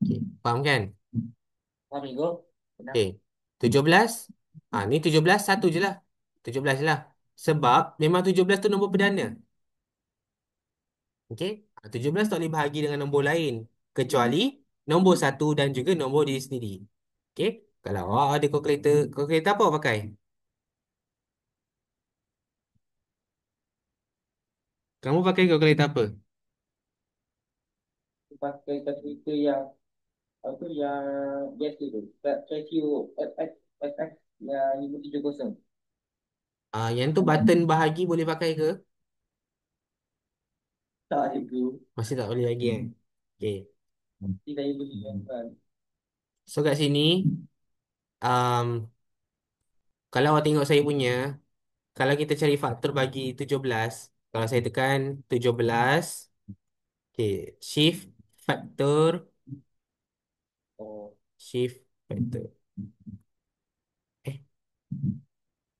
Okay. Faham kan? Faham ni kau? Benar. Okay. 17. Ni 17 satu je lah. 17 je lah. Sebab memang 17 tu nombor perdana. Okay. 17 tak boleh bahagi dengan nombor lain. Kecuali nombor satu dan juga nombor diri sendiri. Okay. Kalau awak ada kalkulator, kalkulator apa awak pakai? Kamu pakai kalkulator apa? Aku pakai kalkulator yang apa yang biasa tu. Casio FX yang 570. Yang tu button bahagi boleh pakai ke? Tak ada tu. Masih tak boleh lagi kan? Okay. Nanti saya beli kan. So kat sini, kalau awak tengok saya punya, kalau kita cari faktor bagi 17, kalau saya tekan 17, okay, Oh, shift factor. Eh,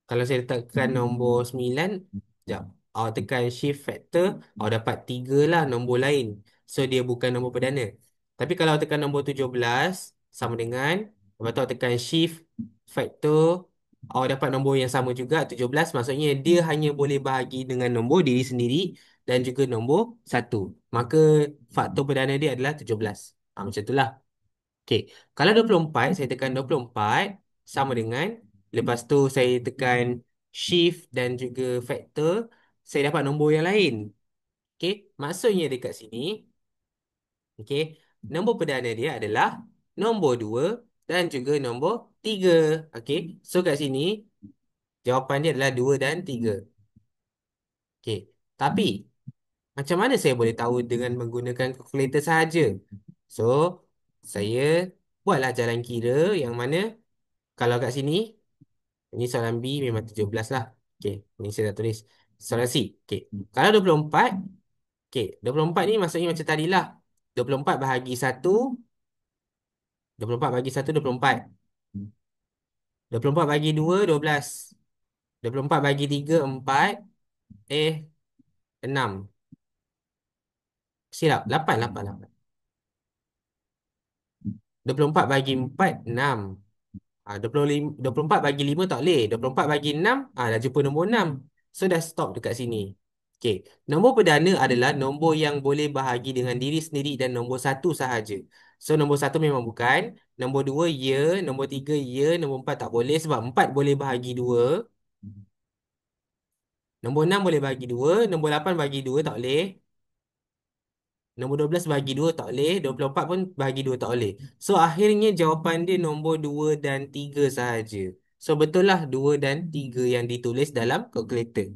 Kalau saya tekan nombor 9, sekejap. Awak tekan shift factor, awak dapat 3 lah nombor lain. So, dia bukan nombor perdana. Tapi kalau awak tekan nombor 17, sama dengan, lepas tu awak tekan shift factor, awak dapat nombor yang sama juga, 17. Maksudnya, dia hanya boleh bahagi dengan nombor diri sendiri dan juga nombor satu. Maka, faktor perdana dia adalah 17. Macam itulah. Okey, kalau 24, saya tekan 24 sama dengan lepas tu saya tekan shift dan juga factor, saya dapat nombor yang lain. Okey, maksudnya dekat sini, okey, nombor perdana dia adalah nombor 2 dan juga nombor 3. Okey, so kat sini jawapan dia adalah 2 dan 3. Okey, tapi macam mana saya boleh tahu dengan menggunakan kalkulator sahaja? So, saya buatlah jalan kira yang mana kalau kat sini, ini soalan B memang 17 lah. Okey, ini saya dah tulis. Soalan C. Okey, kalau 24, okey, 24 ni maksudnya macam tadilah. 24 bahagi 1, 24 bagi 1, 24. 24 bagi 2, 12. 24 bagi 3, 4. 6. Silap, 8, 8, 8. 24 bagi 4, 6. 25, 24 bagi 5 tak boleh. 24 bagi 6, dah jumpa nombor 6. So, dah stop dekat sini. Okey. Nombor perdana adalah nombor yang boleh bahagi dengan diri sendiri dan nombor satu sahaja. So, nombor satu memang bukan. Nombor 2, ya. Nombor 3, ya. Nombor 4 tak boleh sebab 4 boleh bahagi 2. Nombor 6 boleh bahagi 2. Nombor 8 bagi 2 tak boleh. Nombor 12 bagi 2 tak boleh. 24 pun bagi 2 tak boleh. So, akhirnya jawapan dia nombor 2 dan 3 sahaja. So, betul lah 2 dan 3 yang ditulis dalam kalkulator.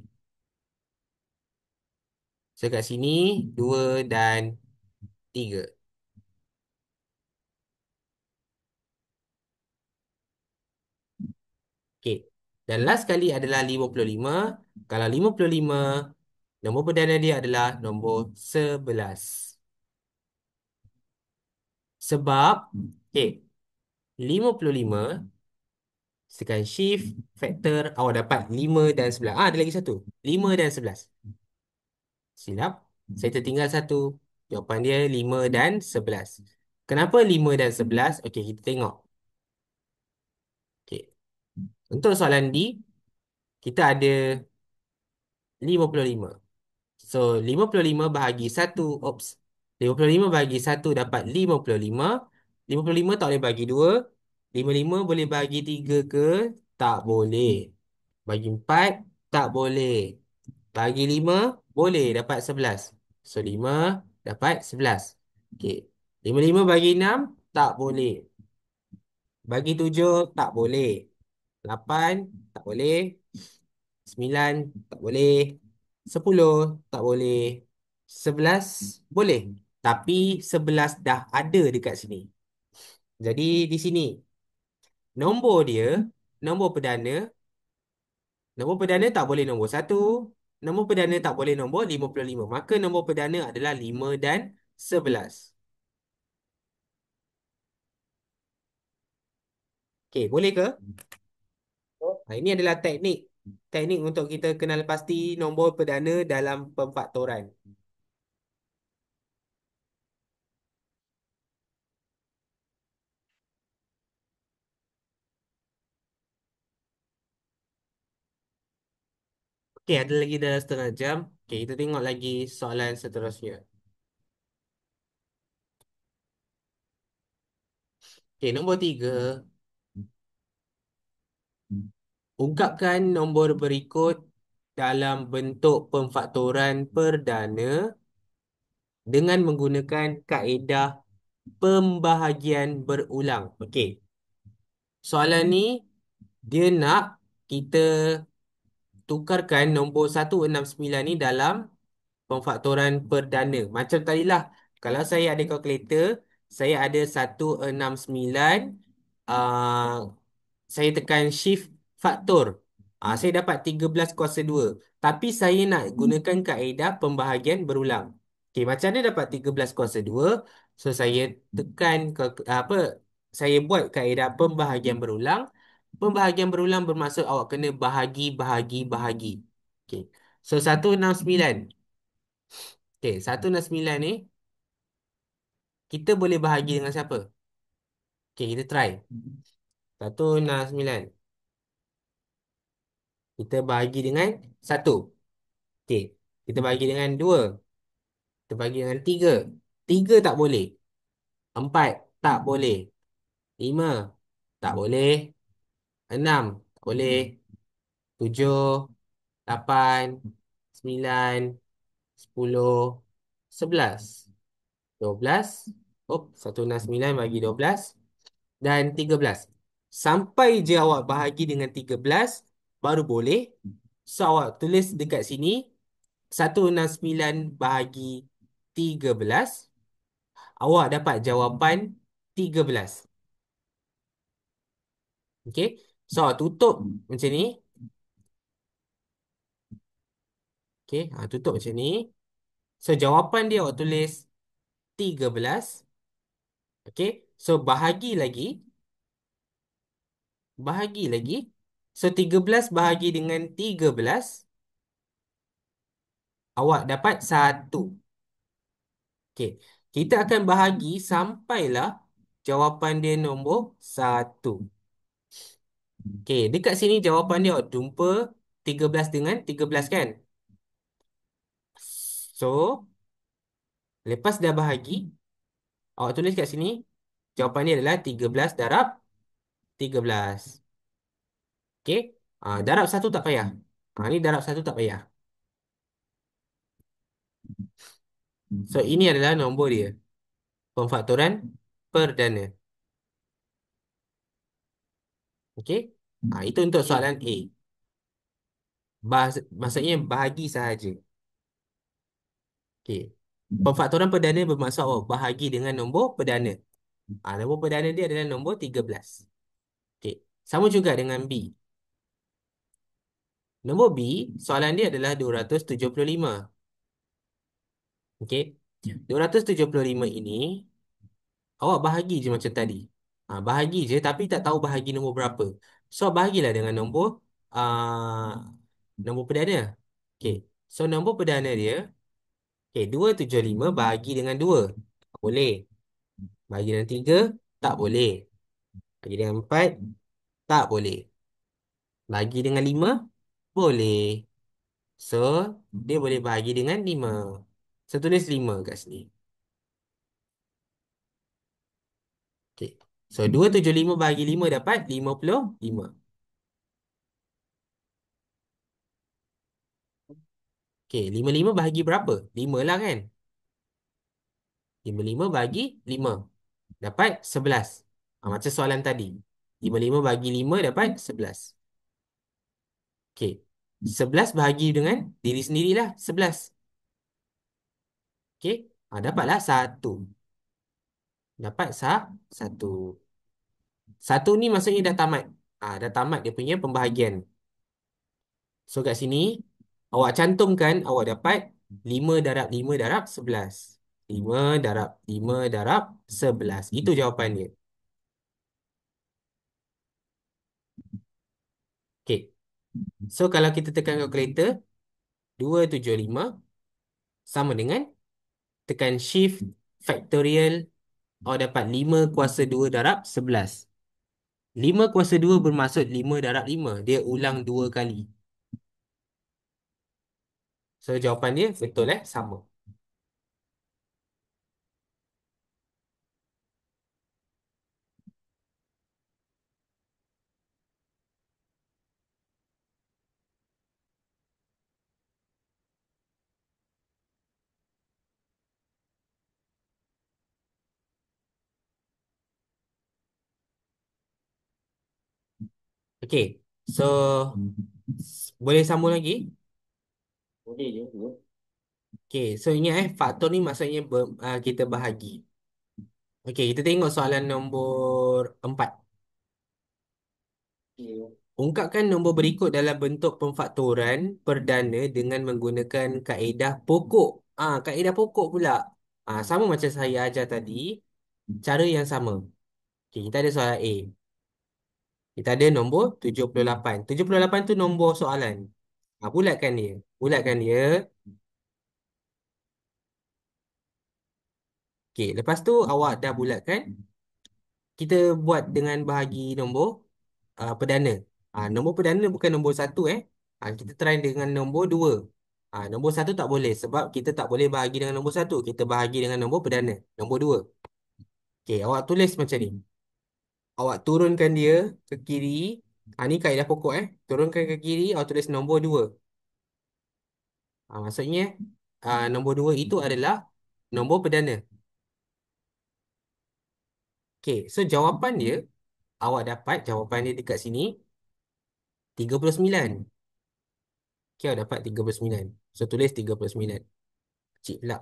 So, kat sini 2 dan 3. Okey. Dan last kali adalah 55. Kalau 55, nombor perdana dia adalah nombor 11. Sebab, okey, 55, tekan shift, factor, awak dapat 5 dan 11. Ada lagi satu. 5 dan 11. Silap. Saya tertinggal satu. Jawapan dia 5 dan 11. Kenapa 5 dan 11? Okey, kita tengok. Okey. Untuk soalan D, kita ada 55. So, 55 bahagi satu. Oops. 55 bahagi satu dapat 55. 55 tak boleh bagi 2. 55 boleh bagi 3 ke? Tak boleh. Bagi 4? Tak boleh. Bagi 5? Boleh. Dapat 11. So, 5 dapat 11. Okey. 55 bagi 6? Tak boleh. Bagi 7? Tak boleh. 8 tak boleh. 9 tak boleh. 10 tak boleh. 11 boleh. Tapi 11 dah ada dekat sini. Jadi di sini nombor dia, nombor perdana, nombor perdana tak boleh nombor 1. Nombor perdana tak boleh nombor 55. Maka nombor perdana adalah 5 dan 11. Okey, boleh ke? Ini adalah teknik. Teknik untuk kita kenal pasti nombor perdana dalam pemfaktoran. Okey, ada lagi dalam setengah jam. Okey, kita tengok lagi soalan seterusnya. Okey, nombor 3. Ungkapkan nombor berikut dalam bentuk pemfaktoran perdana dengan menggunakan kaedah pembahagian berulang. Okey, soalan ni dia nak kita tukarkan nombor 169 ni dalam pemfaktoran perdana. Macam tadilah, kalau saya ada kalkulator, saya ada 169, uh, saya tekan shift faktor. Saya dapat 13 kuasa 2. Tapi saya nak gunakan kaedah pembahagian berulang. Okey, macam mana dapat 13 kuasa 2? So, saya tekan apa? Saya buat kaedah pembahagian berulang. Pembahagian berulang bermaksud awak kena bahagi, bahagi, bahagi. Okey. So, 169. Okey, 169 ni kita boleh bahagi dengan siapa? Okey, kita try. 169. Kita bahagi dengan 1. Okey. Kita bahagi dengan 2. Kita bahagi dengan 3. 3 tak boleh. 4 tak boleh. 5 tak boleh. 6 tak boleh. 7, 8, 9, 10, 11, 12. Oh, 169 bagi 12 dan 13. Sampai je awak bahagi dengan 13 baru boleh. So awak tulis dekat sini 169 bahagi 13. Awak dapat jawapan 13. Okey. So awak tutup macam ni. Okey, tutup macam ni. So jawapan dia awak tulis 13. Okey. So bahagi lagi. Bahagi lagi. So 13 bahagi dengan 13, awak dapat 1. Okey. Kita akan bahagi sampailah jawapan dia nombor 1. Okey, dekat sini jawapan dia awak jumpa 13 dengan 13 kan? So, lepas dah bahagi, awak tulis kat sini, jawapan dia adalah 13 darab 13. Okey? Darab 1 tak payah. Ni darab 1 tak payah. So, ini adalah nombor dia. Pemfaktoran perdana. Okey? Itu untuk soalan A. Maksudnya bahagi sahaja. Okey. Pemfaktoran perdana bermaksud awak bahagi dengan nombor perdana. Nombor perdana dia adalah nombor 13. Okey. Sama juga dengan B. Nombor B, soalan dia adalah 275. Okey. 275 ini, awak bahagi je macam tadi. Bahagi je tapi tak tahu bahagi nombor berapa. So, bahagilah dengan nombor perdana. Okey. So, nombor perdana dia, okey, 275 bahagi dengan 2. Tak boleh. Bahagi dengan 3, tak boleh. Bahagi dengan 4, tak boleh. Bahagi dengan 5, boleh. So, dia boleh bahagi dengan 5. Saya tulis 5 kat sini. Okey. So, 275 bahagi 5 dapat 55. Okey, 55 bahagi berapa? 5 lah kan? 55 bahagi 5. Dapat 11. Macam soalan tadi. lima bagi 5 dapat 11. Okey. 11 bahagi dengan diri sendirilah. 11. Okey. Dapatlah 1. Dapat satu. Satu ni maksudnya dah tamat. Dah tamat dia punya pembahagian. So kat sini, awak cantumkan awak dapat 5 darab 5 darab 11. 5 darab 5 darab 11. Itu jawapan dia. Okey. So kalau kita tekan kalkulator, 275 sama dengan tekan shift factorial, awak dapat 5 kuasa 2 darab 11. 5 kuasa 2 bermaksud 5 darab 5. Dia ulang 2 kali. So jawapan dia betul sama. Okey. So boleh sambung lagi? Boleh je tu. Okey, so ingat faktor ni maksudnya kita bahagi. Okey, kita tengok soalan nombor 4. Okay. Ungkapkan nombor berikut dalam bentuk pemfaktoran perdana dengan menggunakan kaedah pokok. Kaedah pokok pula. Sama macam saya ajar tadi, cara yang sama. Okey, kita ada soalan A. Kita ada nombor 78. 78 tu nombor soalan. Bulatkan dia. Bulatkan dia. Okey, lepas tu awak dah bulatkan. Kita buat dengan bahagi nombor perdana. Nombor perdana bukan nombor satu kita try dengan nombor dua. Nombor satu tak boleh sebab kita tak boleh bahagi dengan nombor satu. Kita bahagi dengan nombor perdana. Nombor dua. Okey, awak tulis macam ni. Awak turunkan dia ke kiri. Ni kaedah pokok Turunkan ke kiri, awak tulis nombor dua. Maksudnya nombor dua itu adalah nombor perdana. Okey, so jawapan dia, awak dapat jawapan dia dekat sini 39. Okey, awak dapat 39. So tulis 39. Cik pula.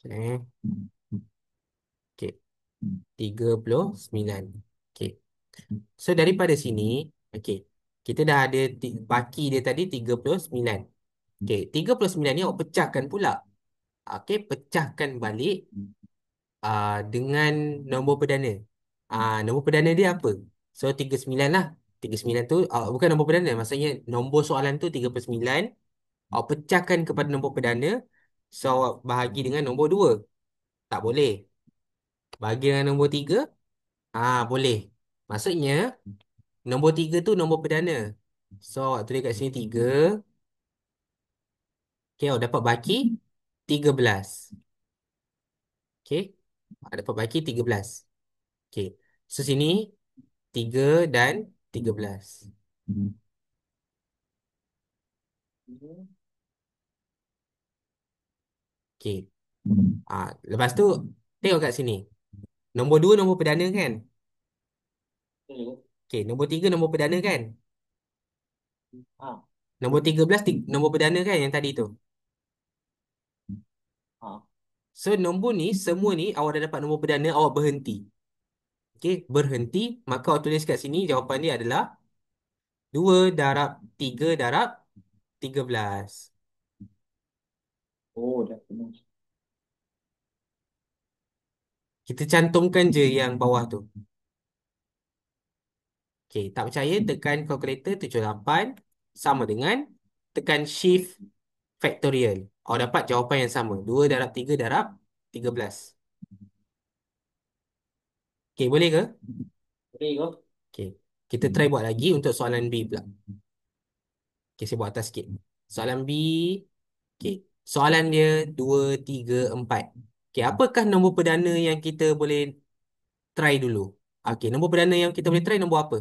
Eh, okey, 39. Okey. So daripada sini, okey, kita dah ada baki dia tadi 39. Okey, 39 ni awak pecahkan pula. Okey, pecahkan balik dengan nombor perdana. Nombor perdana dia apa? So 39 lah. 39 tu bukan nombor perdana, maksudnya nombor soalan tu 39. Awak pecahkan kepada nombor perdana. So awak bahagi dengan nombor 2. Tak boleh. Bahagi dengan nombor 3. Boleh. Maksudnya nombor 3 tu nombor perdana. So awak tulis kat sini 3. Okay, awak dapat baki 13. Okay. Dapat baki 13. Okay. So sini 3 dan 13. Okay. Lepas tu tengok kat sini. Nombor 2 nombor perdana kan? Okay. Okay. Nombor 3 nombor perdana kan? Ha. Nombor 13 nombor perdana kan yang tadi tu? Ha. So nombor ni, semua ni awak dah dapat nombor perdana, awak berhenti. Okey, berhenti, maka awak tulis kat sini jawapan dia adalah 2 darab 3 darab 13. Oh, dah penuh. Kita cantumkan je yang bawah tu. Okey, tak percaya tekan kalkulator 78 sama dengan tekan shift factorial. Awak dapat jawapan yang sama. 2 darab 3 darab 13. Okey, boleh ke? Boleh kau? Okey. Kita try buat lagi untuk soalan B pula. Okey, saya buat atas sikit. Soalan B. Okey. Soalan dia 2, 3, 4. Okey, apakah nombor perdana yang kita boleh try dulu? Okey, nombor perdana yang kita boleh try nombor apa?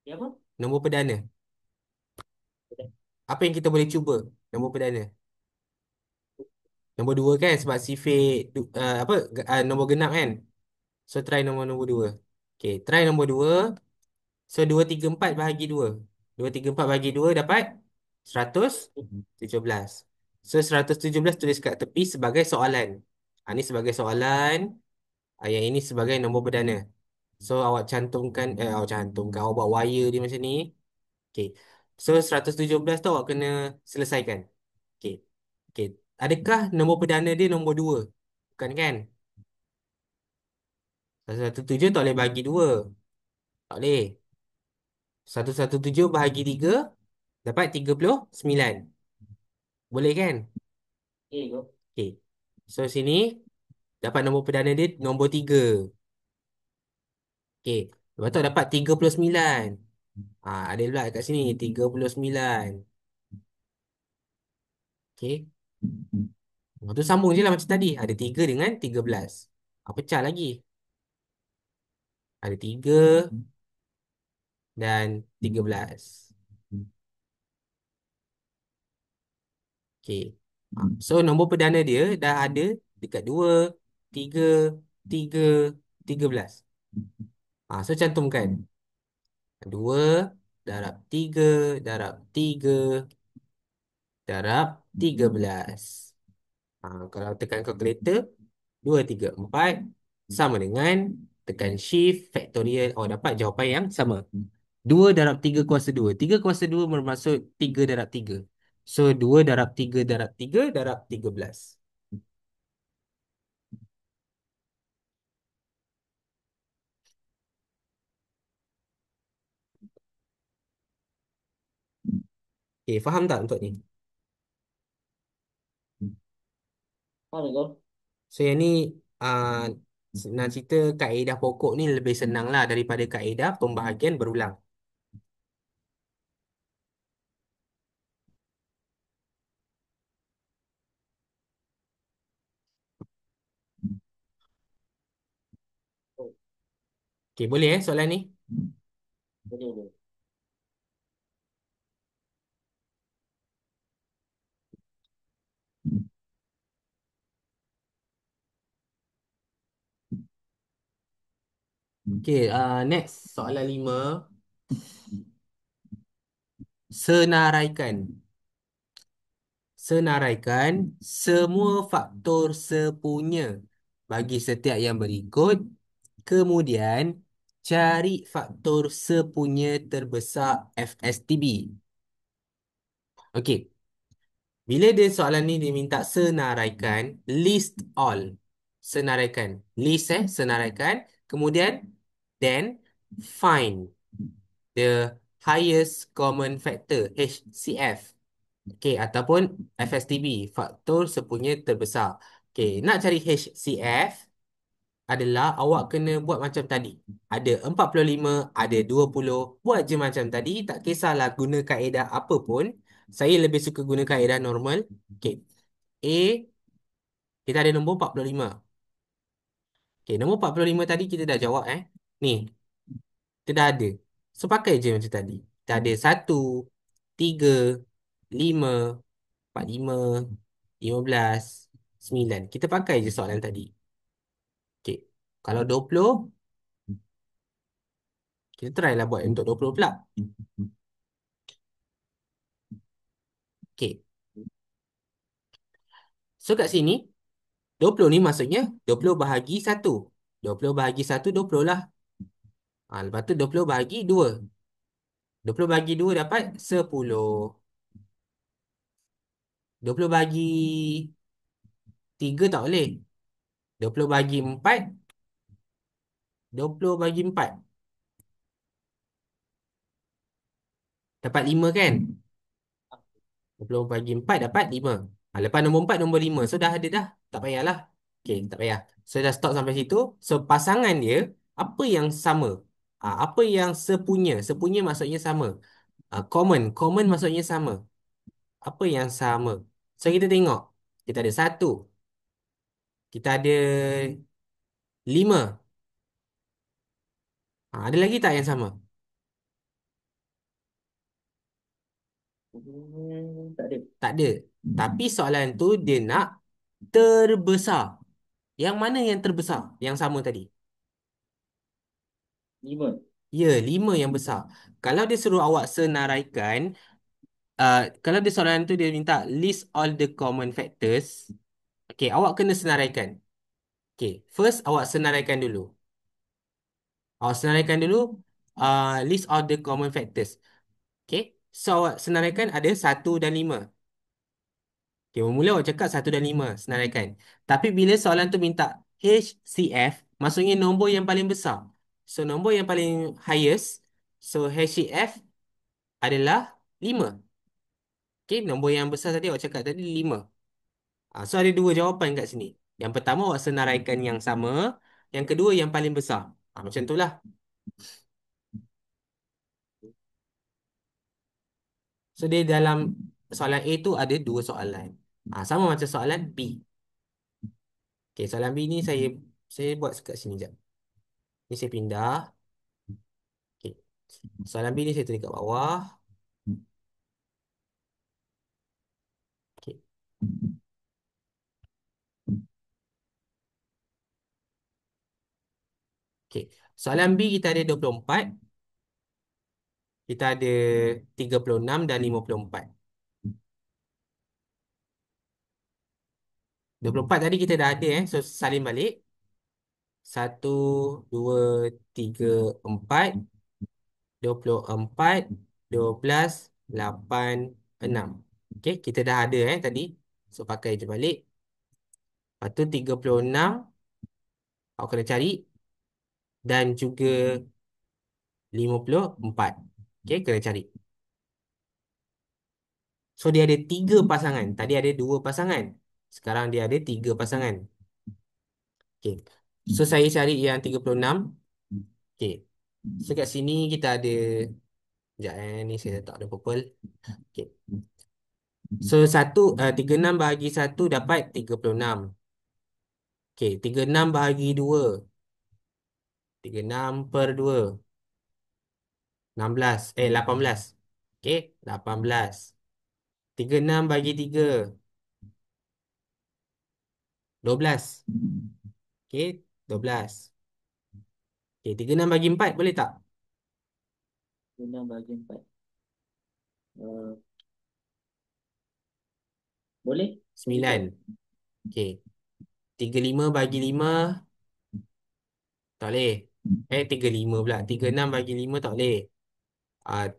Ya apa? Nombor perdana. Apa yang kita boleh cuba? Nombor perdana. Nombor 2 kan sebab sifik apa nombor genap kan. So try nombor 2. Okay, try nombor 2. So 2, 3, 4 bahagi 2. 2, 3, 4 bahagi 2 dapat 117. So 117 tulis kat tepi sebagai soalan. Ini sebagai soalan. Yang ini sebagai nombor perdana. So awak cantumkan, awak buat wire dia macam ni. Okay. So 117 tu awak kena selesaikan. Okay. Okay. Adakah nombor perdana dia nombor 2? Bukan kan? 117 tak boleh bagi 2. Tak boleh. 117 bahagi 3 dapat 39. Boleh kan? Okay, go. Okay. So sini dapat nombor perdana dia nombor 3. Okay. Lepas tu dapat 39. Ada pula kat sini 39. Okay. Lepas tu sambung je lah macam tadi. Ada 3 dengan 13. Pecah lagi. Ada 3 dan 13. Okay. So nombor perdana dia dah ada dekat 2, 3, 3, 13. So cantumkan. 2 darab 3 darab 3 darab 13. Kalau tekan kalkulator, 2, 3, 4 sama dengan tekan shift factorial. Dapat jawapan yang sama. 2 darab 3 kuasa 2. 3 kuasa 2 bermaksud 3 darab 3. So 2 darab 3 darab 3 darab 13. Okay, faham tak untuk ni? Mana go? So yang ni uh, nak cerita kaedah pokok ni lebih senang lah daripada kaedah pembahagian berulang. Oh, Okay, boleh soalan ni? boleh, boleh. Okay, next soalan 5. Senaraikan. Senaraikan semua faktor sepunya bagi setiap yang berikut. Kemudian cari faktor sepunya terbesar FSTB. Okey, bila dia soalan ni dia minta senaraikan list all. Senaraikan. List senaraikan. Kemudian then find the highest common factor HCF. Okey, ataupun FSTB, faktor sepunya terbesar. Okey, nak cari HCF adalah awak kena buat macam tadi. Ada 45, ada 20. Buat je macam tadi, tak kisahlah guna kaedah apa pun. Saya lebih suka guna kaedah normal. Okey. A, kita ada nombor 45. Okey, nombor 45 tadi kita dah jawab Ni, kita dah ada. So pakai je macam tadi. Kita ada 1, 3, 5, 45, 15, 9. Kita pakai je soalan tadi. Okey. Kalau 20, kita try lah buat untuk 20 pula. Okey. So kat sini 20 ni maksudnya 20 bahagi 1. 20 bahagi 1 20 lah. Lepas tu 20 bahagi 2. 20 bahagi 2 dapat 10. 20 bahagi 3 tak boleh. 20 bahagi 4. 20 bahagi 4 dapat 5 kan? 20 bagi 4 dapat 5. Lepas nombor 4, nombor 5. So dah ada dah. Tak payahlah. Okay, tak payah. So dah stop sampai situ. So pasangan dia, apa yang sama? Apa yang sepunya? Sepunya maksudnya sama. Common. Common maksudnya sama. Apa yang sama? So kita tengok. Kita ada 1. Kita ada 5. Ada lagi tak yang sama? Tak ada. Tak ada. Tapi soalan tu dia nak terbesar. Yang mana yang terbesar? Yang sama tadi. 5. Ya, 5 yang besar. Kalau dia suruh awak senaraikan, kalau dia soalan tu dia minta list all the common factors. Okay, awak kena senaraikan. Okay, first awak senaraikan dulu. Awak senaraikan dulu list all the common factors. Okay, so awak senaraikan ada 1 dan 5. Okay, bermula awak cakap 1 dan 5 senaraikan. Tapi bila soalan tu minta HCF, maksudnya nombor yang paling besar. So, nombor yang paling highest, so HCF adalah 5. Okay, nombor yang besar tadi awak cakap tadi 5. So, ada dua jawapan kat sini. Yang pertama awak senaraikan yang sama. Yang kedua yang paling besar. Macam tu lah. So, dia dalam soalan A tu ada dua soalan. Sama macam soalan B. Okay, soalan B ni saya buat kat sini jap. Ni saya pindah. Okay. Soalan B ni saya tulis kat bawah. Okay. Okay. Soalan B kita ada 24. Kita ada 36 dan 54. 24 tadi kita dah ada So salin balik. 1, 2, 3, 4. 24, 12, 8, 6. Okey, kita dah ada tadi. So pakai je balik. Lepas tu 36 awak kena cari dan juga 54. Okey, kena cari. So dia ada 3 pasangan. Tadi ada 2 pasangan. Sekarang dia ada 3 pasangan. Okey. So saya cari yang 36. Okey. So kat sini kita ada. Sekejap ni saya letak ada purple. Okey. So 36 bahagi 1 dapat 36. Okey, 36 bahagi 2. 36/2. 16. 18. Okey, 18. 36 bagi 3. 12. Okey, 12. Okey, 36 bagi 4 boleh tak? 6 bagi 4. Boleh? Bagi 9. tahu. Okey. 35 bagi 5 tak boleh. 35 pula. 36 bagi 5 tak boleh.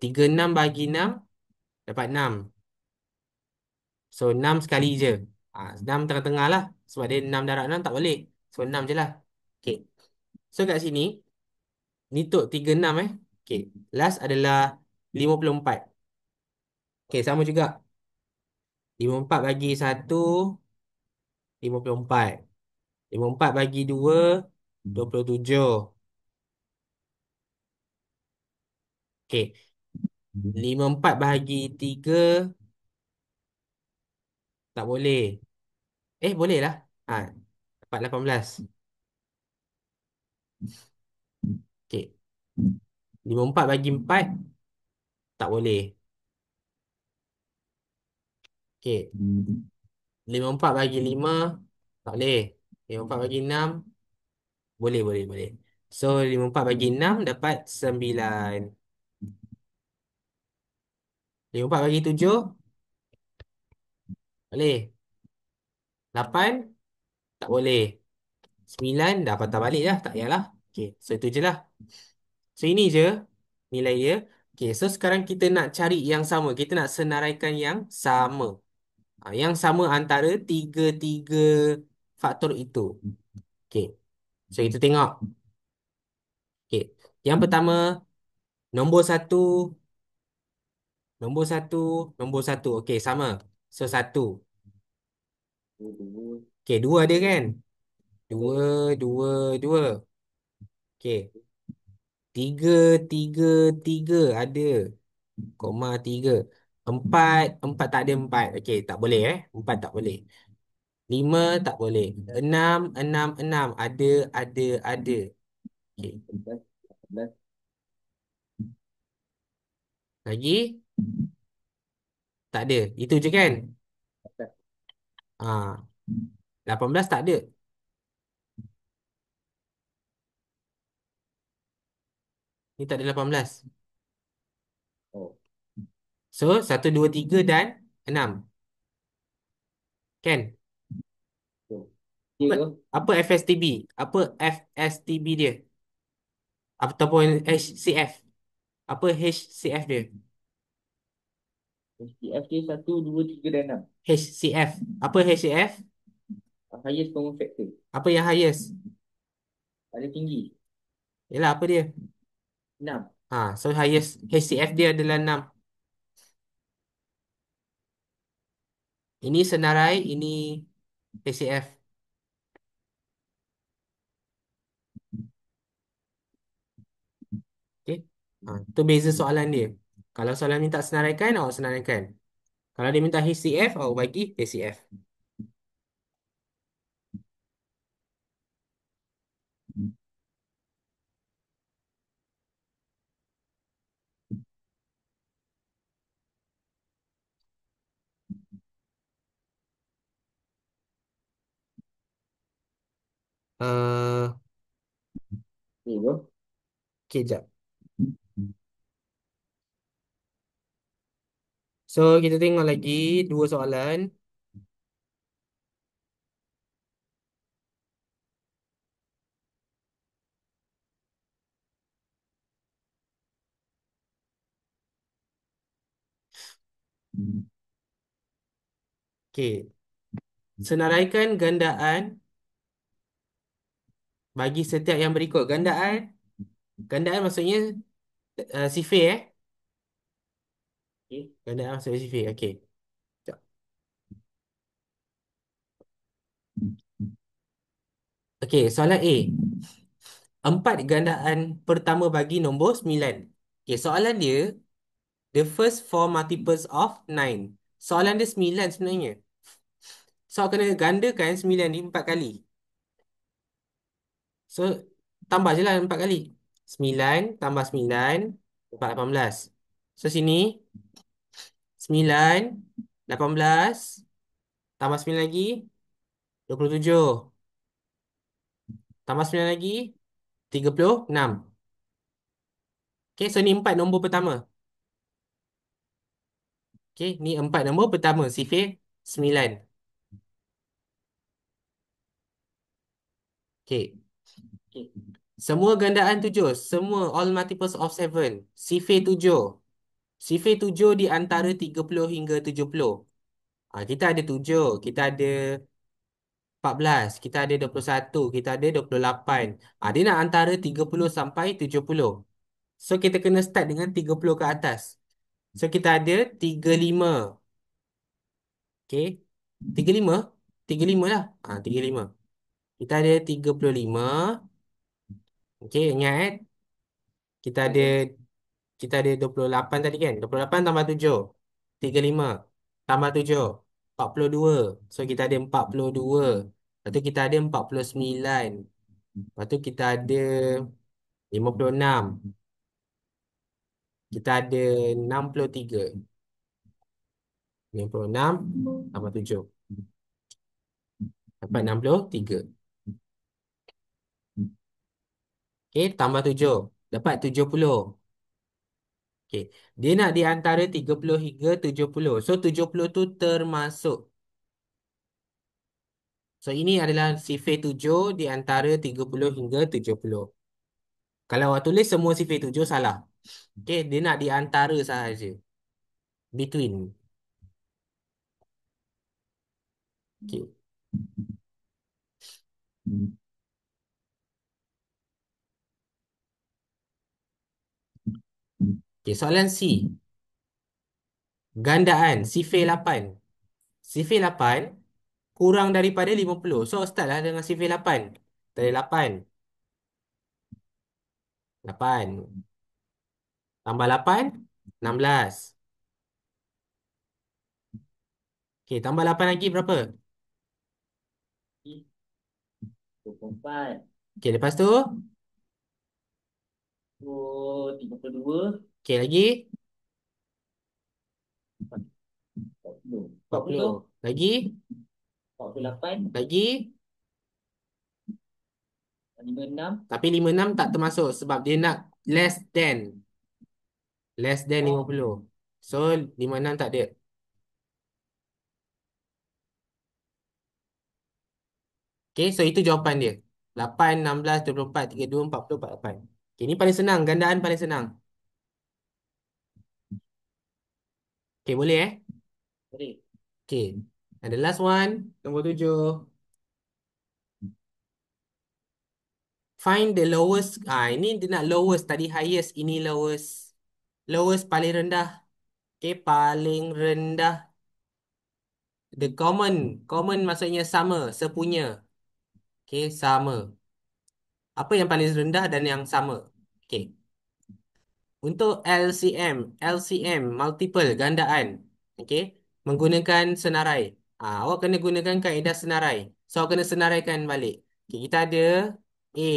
36 bagi 6 dapat 6. So 6 sekali je. 6 tengah-tengah lah. Sebab dia 6 darab 6 tak boleh. So 6 je lah. Okey. So kat sini, ni tok 36 Okey. Last adalah 54. Okey, sama juga. 54 bagi 1, 54. 54 bagi 2, 27. Okey. 54 bahagi 3, tak boleh. Boleh lah. Dapat 18. Okey. 54 bagi 4, tak boleh. Okey. 54 bagi 5, tak boleh. 54 bagi 6, boleh, boleh, boleh. So, 54 bagi 6 dapat 9. 54 bagi 7, boleh. 8, tak boleh. 9, dah patah balik dah. Tak payahlah. Okay, so itu je lah. So, ini je nilai dia. Okay, so sekarang kita nak cari yang sama. Kita nak senaraikan yang sama. Yang sama antara tiga-tiga faktor itu. Okay, so kita tengok. Okay, yang pertama, nombor satu, nombor satu, nombor satu. Okay, sama. So, 1. Dua. Okay, 2 ada kan? Ada. 2, 2, 2. Okay. 3, 3, 3 ada. Koma 3. 4, 4 tak ada 4. Okey, tak boleh 4 tak boleh. 5 tak boleh. 6, 6, 6 ada, ada, ada. Okey. 14. 14. Lagi tak ada. Itu je kan? 14. Ah. 18 tak ada. Ni tak ada 18. Oh, So, 1, 2, 3 dan 6. Kan? betul. Apa, Dia tu, apa FSTB? Apa FSTB dia? Ataupun HCF? Apa HCF dia? SPF dia 1, 2, 3 dan 6. HCF. Apa HCF? Highest common factor. Apa yang highest? Ada tinggi. Yalah, apa dia? 6. So highest HCF dia adalah 6. Ini senarai, ini HCF. Okey. Tu beza soalan dia. Kalau soalan minta senaraikan, awak senaraikan. Kalau dia minta HCF, awak bagi HCF. Uh, Okay, bro. okay, jap. So, kita tengok lagi dua soalan. Okay. Senaraikan gandaan bagi setiap yang berikut. Gandaan maksudnya sifir Okay. Gandaan maksudnya sifir. Okay. Jap. Okay, soalan A. 4 gandaan pertama bagi nombor 9. Okay, soalan dia, the first four multiples of 9. Soalan dia 9 sebenarnya. So, kena gandakan 9 ni 4 kali. So, tambah je lah 4 kali. 9 tambah 9, dapat 18. So, sini 9, 18, tambah 9 lagi, 27. Tambah 9 lagi, 36. Okay, so ni 4 nombor pertama. Okay, ni 4 nombor pertama. Sifir 9. Okay. Okay. Semua gandaan 7. Semua all multiples of 7. Sifir 7. Sifir 7 di antara 30 hingga 70. Kita ada 7. Kita ada 14. Kita ada 21. Kita ada 28. Dia nak antara 30 sampai 70. So, kita kena start dengan 30 ke atas. So, kita ada 35. Okay. 35. 35 lah. 35. Kita ada 35. Okay, ingat kita Okay, ada bro. 28 tadi kan? 28 tambah 7. 35. Tambah 7. 42. So, kita ada 42. Lepas tu kita ada 49. Lepas tu kita ada 56. Kita ada 63. 56 tambah 7. Dapat 63. Okay, tambah 7. Dapat 70. Okay. Dia nak di antara 30 hingga 70. So, 70 tu termasuk. So, ini adalah sifir 7 di antara 30 hingga 70. Kalau awak tulis semua sifir 7 salah. Okay, dia nak di antara sahaja. Between. Okay. Okay, soalan C. Gandaan sifir 8. Sifir 8 kurang daripada 50. So, startlah dengan sifir 8. Dari 8. 8. Tambah 8, 16. Okay, tambah 8 lagi berapa? Okay. 24. Okay, lepas tu. Oh, 32. Okay, lagi. 40. 40 tu. 40. Lagi. 48, Lagi. 56. Tapi 56 tak termasuk sebab dia nak less than. Less than Oh, 50. So 56 tak ada. Okay, so itu jawapan dia. 8, 16, 24, 32, 40, 48. Okay, ini paling senang. Gandaan paling senang. Okay, boleh eh? boleh. Okay. And the last one. Nombor 7. Find the lowest. Ini dia nak lowest. Tadi highest. Ini lowest. Lowest paling rendah. Okay, paling rendah. The common. Common maksudnya sama. Sepunya. Okay, sama. Apa yang paling rendah dan yang sama? Okay. Untuk LCM. LCM. Multiple. Gandaan. Okay. Menggunakan senarai. Awak kena gunakan kaedah senarai. So, awak kena senaraikan balik. Okay, kita ada A.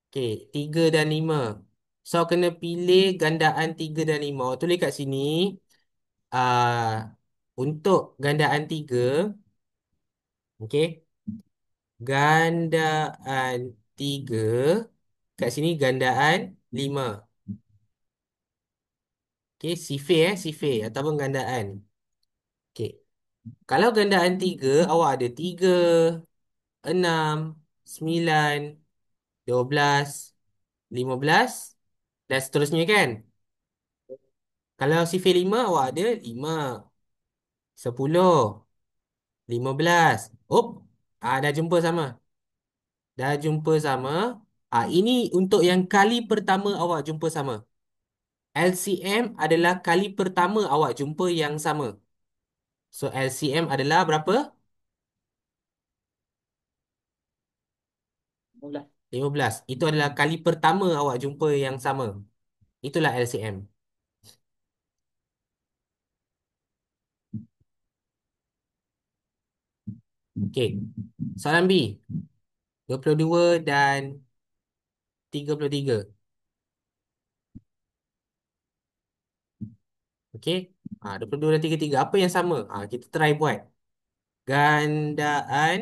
Okay, 3 dan 5. So, kena pilih gandaan 3 dan 5. Awak tulis kat sini. Untuk gandaan 3. Okay. Gandaan 3. Kat sini gandaan 5. Okay, sifir sifir ataupun gandaan. Okay. Kalau gandaan 3, awak ada 3, 6, 9, 12, 15 dan seterusnya kan? Kalau sifir 5, awak ada 5, 10, 15. Op, dah jumpa sama. Dah jumpa sama. Ini untuk yang kali pertama awak jumpa sama. LCM adalah kali pertama awak jumpa yang sama. So LCM adalah berapa? 16. 15. Itu adalah kali pertama awak jumpa yang sama. Itulah LCM. Okey. Soalan B. 22 dan 33. Okey. 22 dan 33. Apa yang sama? Kita try buat. Gandaan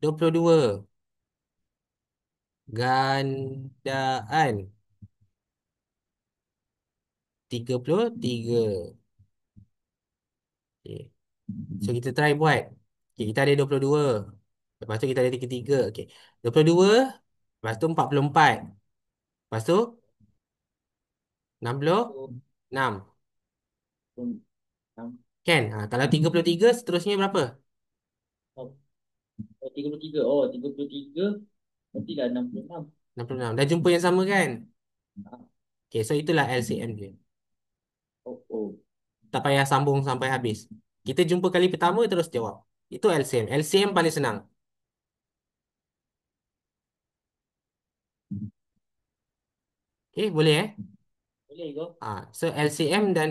22. Gandaan 33. Okey. So kita try buat. Okey, kita ada 22. Lepas tu kita ada 33. Okey. 22. Lepas tu 44. Lepas tu 66. 6. Kan? Kalau 33 seterusnya berapa? Oh, 33. Oh, 33. Nanti dah 66. 66. Dah jumpa yang sama kan? Ah, Okay, so itulah LCM dia. oh, oh. Tak payah sambung sampai habis. Kita jumpa kali pertama terus jawab. Itu LCM. LCM paling senang. Okay, boleh eh? Boleh ke? So LCM dan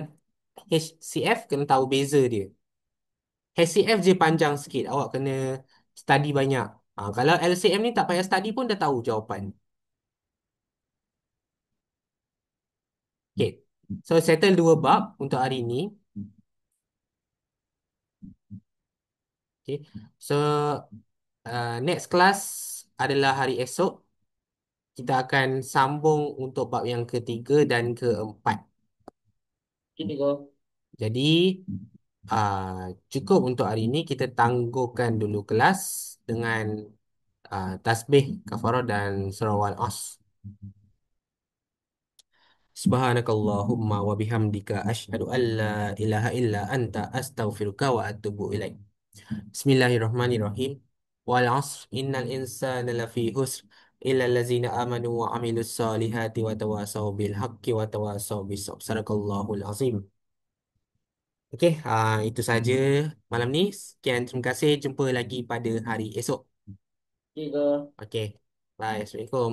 HCF kena tahu beza dia. HCF je panjang sikit. Awak kena study banyak. Kalau LCM ni tak payah study pun dah tahu jawapan. Okay. So settle dua bab untuk hari ini. Okay. So next class adalah hari esok. Kita akan sambung untuk bab yang ketiga dan keempat. Gini ke? Jadi cukup untuk hari ini. Kita tangguhkan dulu kelas dengan tasbih, kafarah dan surah Al-As. Subhanakallahumma wa bihamdika asyhadu an la ilaha illa anta astaghfiruka wa atubu ilaik. Bismillahirrahmanirrahim. Wal 'asr innal insana lafi husr illa allazina amanu wa 'amilus solihati wa tawasaw bil haqqi wa tawasaw bis sabr. Sadaqallahul azim. Okey, itu saja malam ni. Sekian, terima kasih. Jumpa lagi pada hari esok. Okey ke? Okey. Bye. Assalamualaikum.